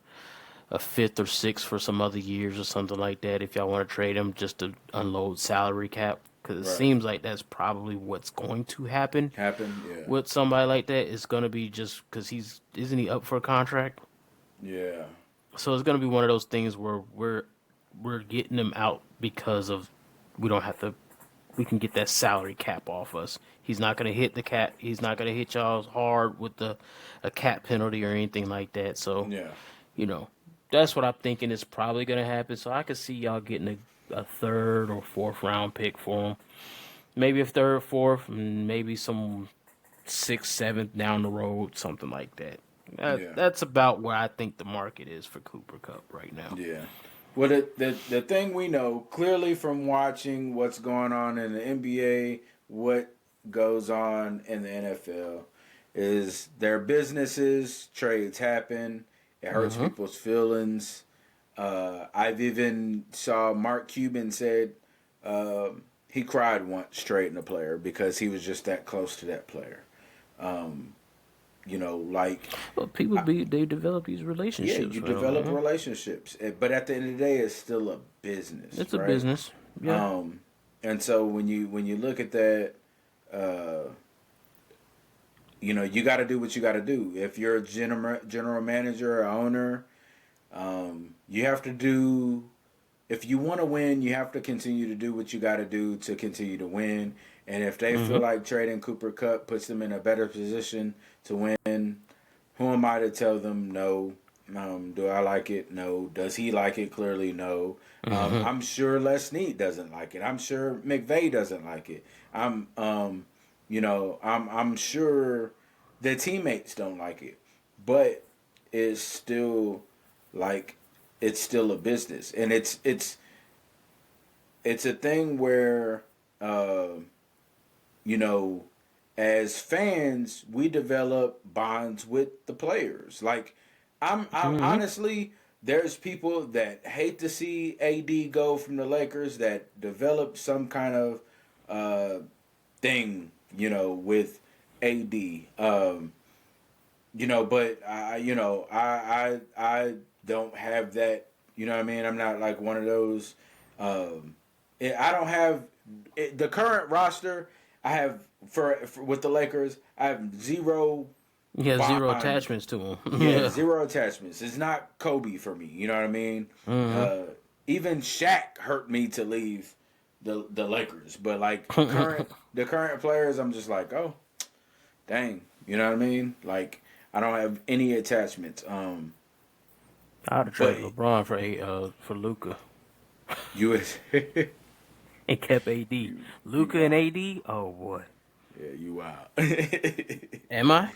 fifth or sixth for some other years or something like that. If y'all want to trade him just to unload salary cap, because it Right. seems like that's probably what's going to happen Happen. Yeah. with somebody like that. It's going to be just because isn't he up for a contract? Yeah. So it's gonna be one of those things where we're getting him out because of we don't have to we can get that salary cap off us. He's not gonna hit the cap. He's not gonna hit y'all hard with a cap penalty or anything like that. So Yeah. you know that's what I'm thinking is probably gonna happen. So I could see y'all getting a third or fourth round pick for him. Maybe a third, fourth, and maybe some sixth, seventh down the road, something like that. Yeah. That's about where I think the market is for Cooper Cup right now. Yeah. Well, the thing we know clearly from watching what's going on in the NBA, what goes on in the NFL, is their businesses, trades happen. It hurts Hmm. people's feelings. I've even saw Mark Cuban said he cried once trading a player because he was just that close to that player. Um, like Well, they develop these yeah, relationships you with them, develop man. relationships, but at the end of the day, it's still a business, It's a right? business. Yeah. Um, and so when you look at that, uh, you got to do what you got to do. If you're a general manager or owner, you have to do. If you want to win, you have to continue to do what you got to do to continue to win. And if they feel Hmm. like trading Cooper Cup puts them in a better position to win, who am I to tell them no? Do I like it? No. Does he like it? Clearly, no. Hmm. I'm sure Les Snead doesn't like it. I'm sure McVay doesn't like it. I'm sure the teammates don't like it. But it's still like it's still a business, and it's a thing where uh, you know as fans, we develop bonds with the players. Like, I'm Hmm. honestly, there's people that hate to see AD go from the Lakers that develop some kind of uh, thing, with AD. But I don't have that. You know what I mean? I'm not like one of those. I don't have the current roster, I have for with the Lakers, I have zero He has zero bond. attachments to him. Yeah, Yeah. zero attachments. It's not Kobe for me. You know what I mean? Hmm. Even Shaq hurt me to leave the Lakers, but like the current players, I'm just like, oh, dang. You know what I mean? Like I don't have any attachments. I'd have But traded LeBron for Luca you, and kept AD. you Luca and wild. AD. Oh boy. Yeah, you wild. Am I?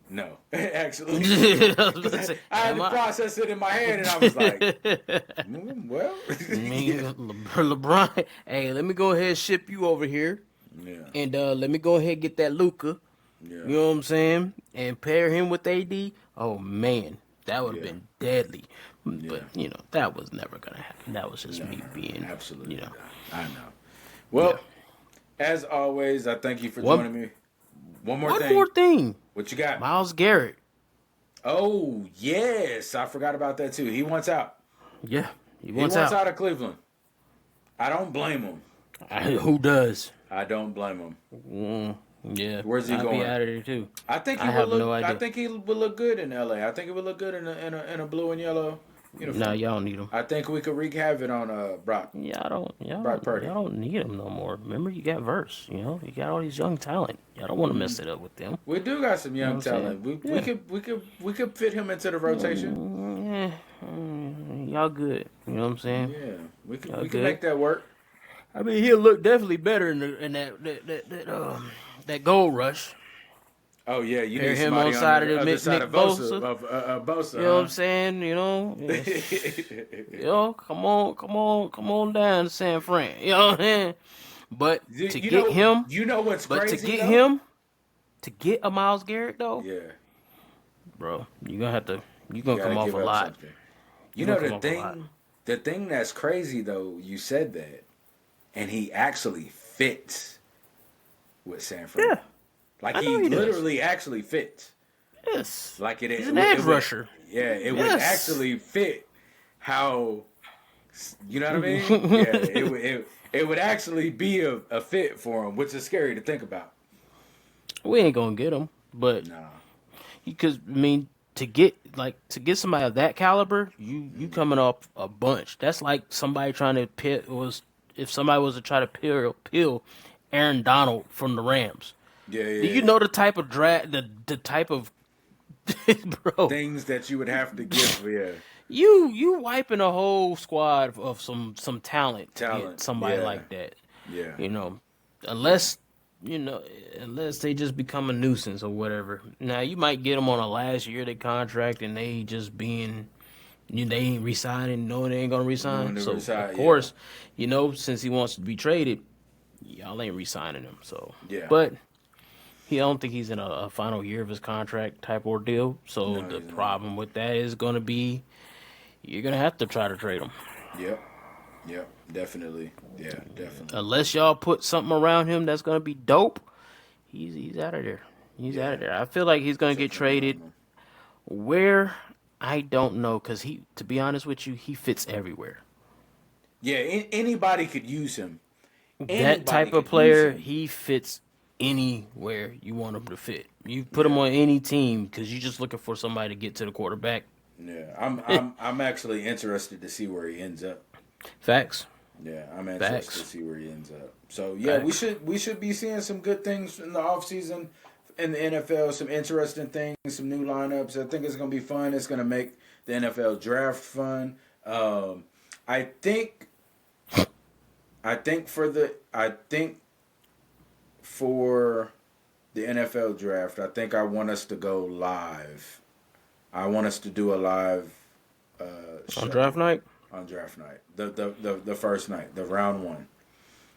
No, actually, I was about to because say, I had am to I? process it in my head, and I was like, I well, mean, yeah, LeBron. Hey, let me go ahead and ship you over here, yeah, and let me go ahead and get that Luca. yeah, You know what I'm saying? And pair him with AD. Oh man, that would have yeah, been deadly. yeah. But that was never gonna happen. That was just No, me no, being, absolutely you know, not. I know. yeah. Well, as always, I thank you for One joining me. One more one thing. more thing, What you got? Miles Garrett. Oh, yes. I forgot about that too. He wants out. Yeah, he He wants wants out. out of Cleveland. I don't blame him. Who does? I don't blame him. Mm, yeah, Where's he I'd be going? out of there too. I think he I would have no look. I idea. think he would look good in LA. I think he would look good in a blue and yellow Nah, uniform. y'all need him. I think we could wreak havoc on Brock Brock Purdy. Y'all don't need him no more. Remember, you got Verse. You got all these young talent. Y'all don't want to mess it up with them. We do got some You know what young I'm saying? talent. Yeah. We could fit him into the rotation. Yeah. Y'all good. You know what I'm saying? Yeah, Y'all we can good. make that work. I mean, he'll look definitely better in that gold rush. Oh yeah, you Pair need him on somebody on side of the the other side Nick of Bosa Bosa. of You know what I'm Bosa, saying? Come come on down to San Fran. You know what I'm saying? But to get him, you know what's but to crazy get though? him, to get a Miles Garrett though, Yeah, bro, you're you gonna gotta come off give a up lot. something. You You're know gonna come off a lot. the thing that's crazy though. You said that, and he actually fits with San Fran. Yeah, Like I know he he does. literally actually fits. Yes, Like he's an edge it would, rusher. yeah, it would Yes. actually fit how, you know what I mean? Yeah, it would actually be a fit for him, which is scary to think about. We ain't gonna get him, but Nah, because I mean, to get somebody of that caliber, you coming off a bunch. That's like somebody trying to if somebody was to try to peel Aaron Donald from the Rams. yeah, Do yeah, you yeah. know the type of the type of bro? Things that you would have to give, yeah, You wiping a whole squad of some talent to get talent, somebody yeah, like that. yeah, You know, yeah, unless you know, unless they just become a nuisance or whatever. Now you might get them on a last year of their contract and they just being they ain't resigning, knowing they ain't gonna knowing resign. the So of side, yeah, course, since he wants to be traded, y'all ain't resigning him. So, yeah. but I don't think he's in a final year of his contract type ordeal. So No, the he's not. problem with that is gonna be you're gonna have to try to trade him. Yep, yep, definitely, yeah, definitely. Unless y'all put something around him that's gonna be dope, he's out of there. He's out Yeah, of there. I feel like he's gonna get something around traded him. where I don't know, cause to be honest with you, he fits everywhere. Yeah, anybody could use him. That Anybody type of could use player, him. he fits anywhere you want him to fit. You put him on any team because you're just looking for somebody to get to the quarterback. Yeah, I'm actually interested to see where he ends up. Facts, Yeah, I'm interested to facts, see where he ends up. So yeah, facts. we should be seeing some good things in the offseason in the NFL, some interesting things, some new lineups. I think it's gonna be fun. It's gonna make the NFL draft fun. I think I think for the NFL draft, I think I want us to go live. I want us to do a live On show draft night. on draft night, the first night, the round one.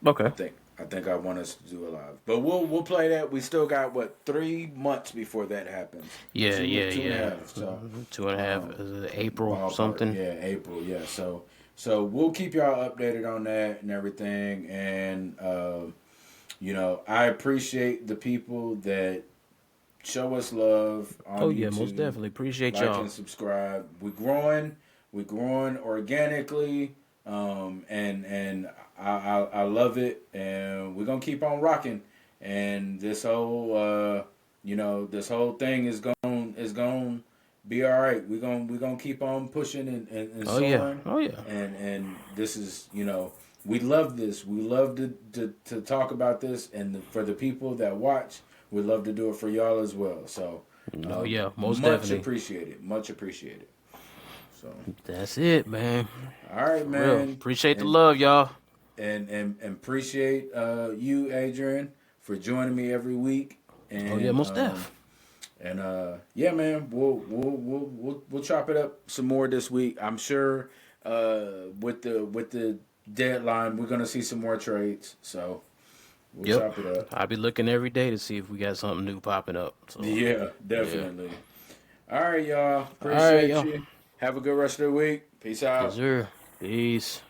Okay. I think I want us to do a live, but we'll play that. We still got 3 months before that happens. Yeah, Two and a yeah. half. So 2.5. Is it April ballpark, something? yeah, April, yeah. So we'll keep y'all updated on that and everything. And I appreciate the people that show us love on Oh yeah, most YouTube. definitely. Appreciate Like y'all. and subscribe. We're growing organically. And I love it, and we're gonna keep on rocking. And this whole this whole thing is going be all right. We're gonna keep on pushing and Oh yeah. soaring. Oh yeah. And this is, we love this. We love to talk about this, and for the people that watch, we love to do it for y'all as well. So Oh yeah. Most much definitely. appreciated. Much appreciated. So That's it, man. all right, For real. man. Appreciate the And love, y'all. and appreciate you, Adrian, for joining me every week. Oh yeah. And Most def. yeah, man, we'll chop it up some more this week. I'm sure with the deadline, we're gonna see some more trades. So we'll Yep. chop it up. I'll be looking every day to see if we got something new popping up. So Yeah, yeah. definitely. All right, y'all. All right, Appreciate y'all. you. Have a good rest of the week. Peace Yes, out. sir. Peace.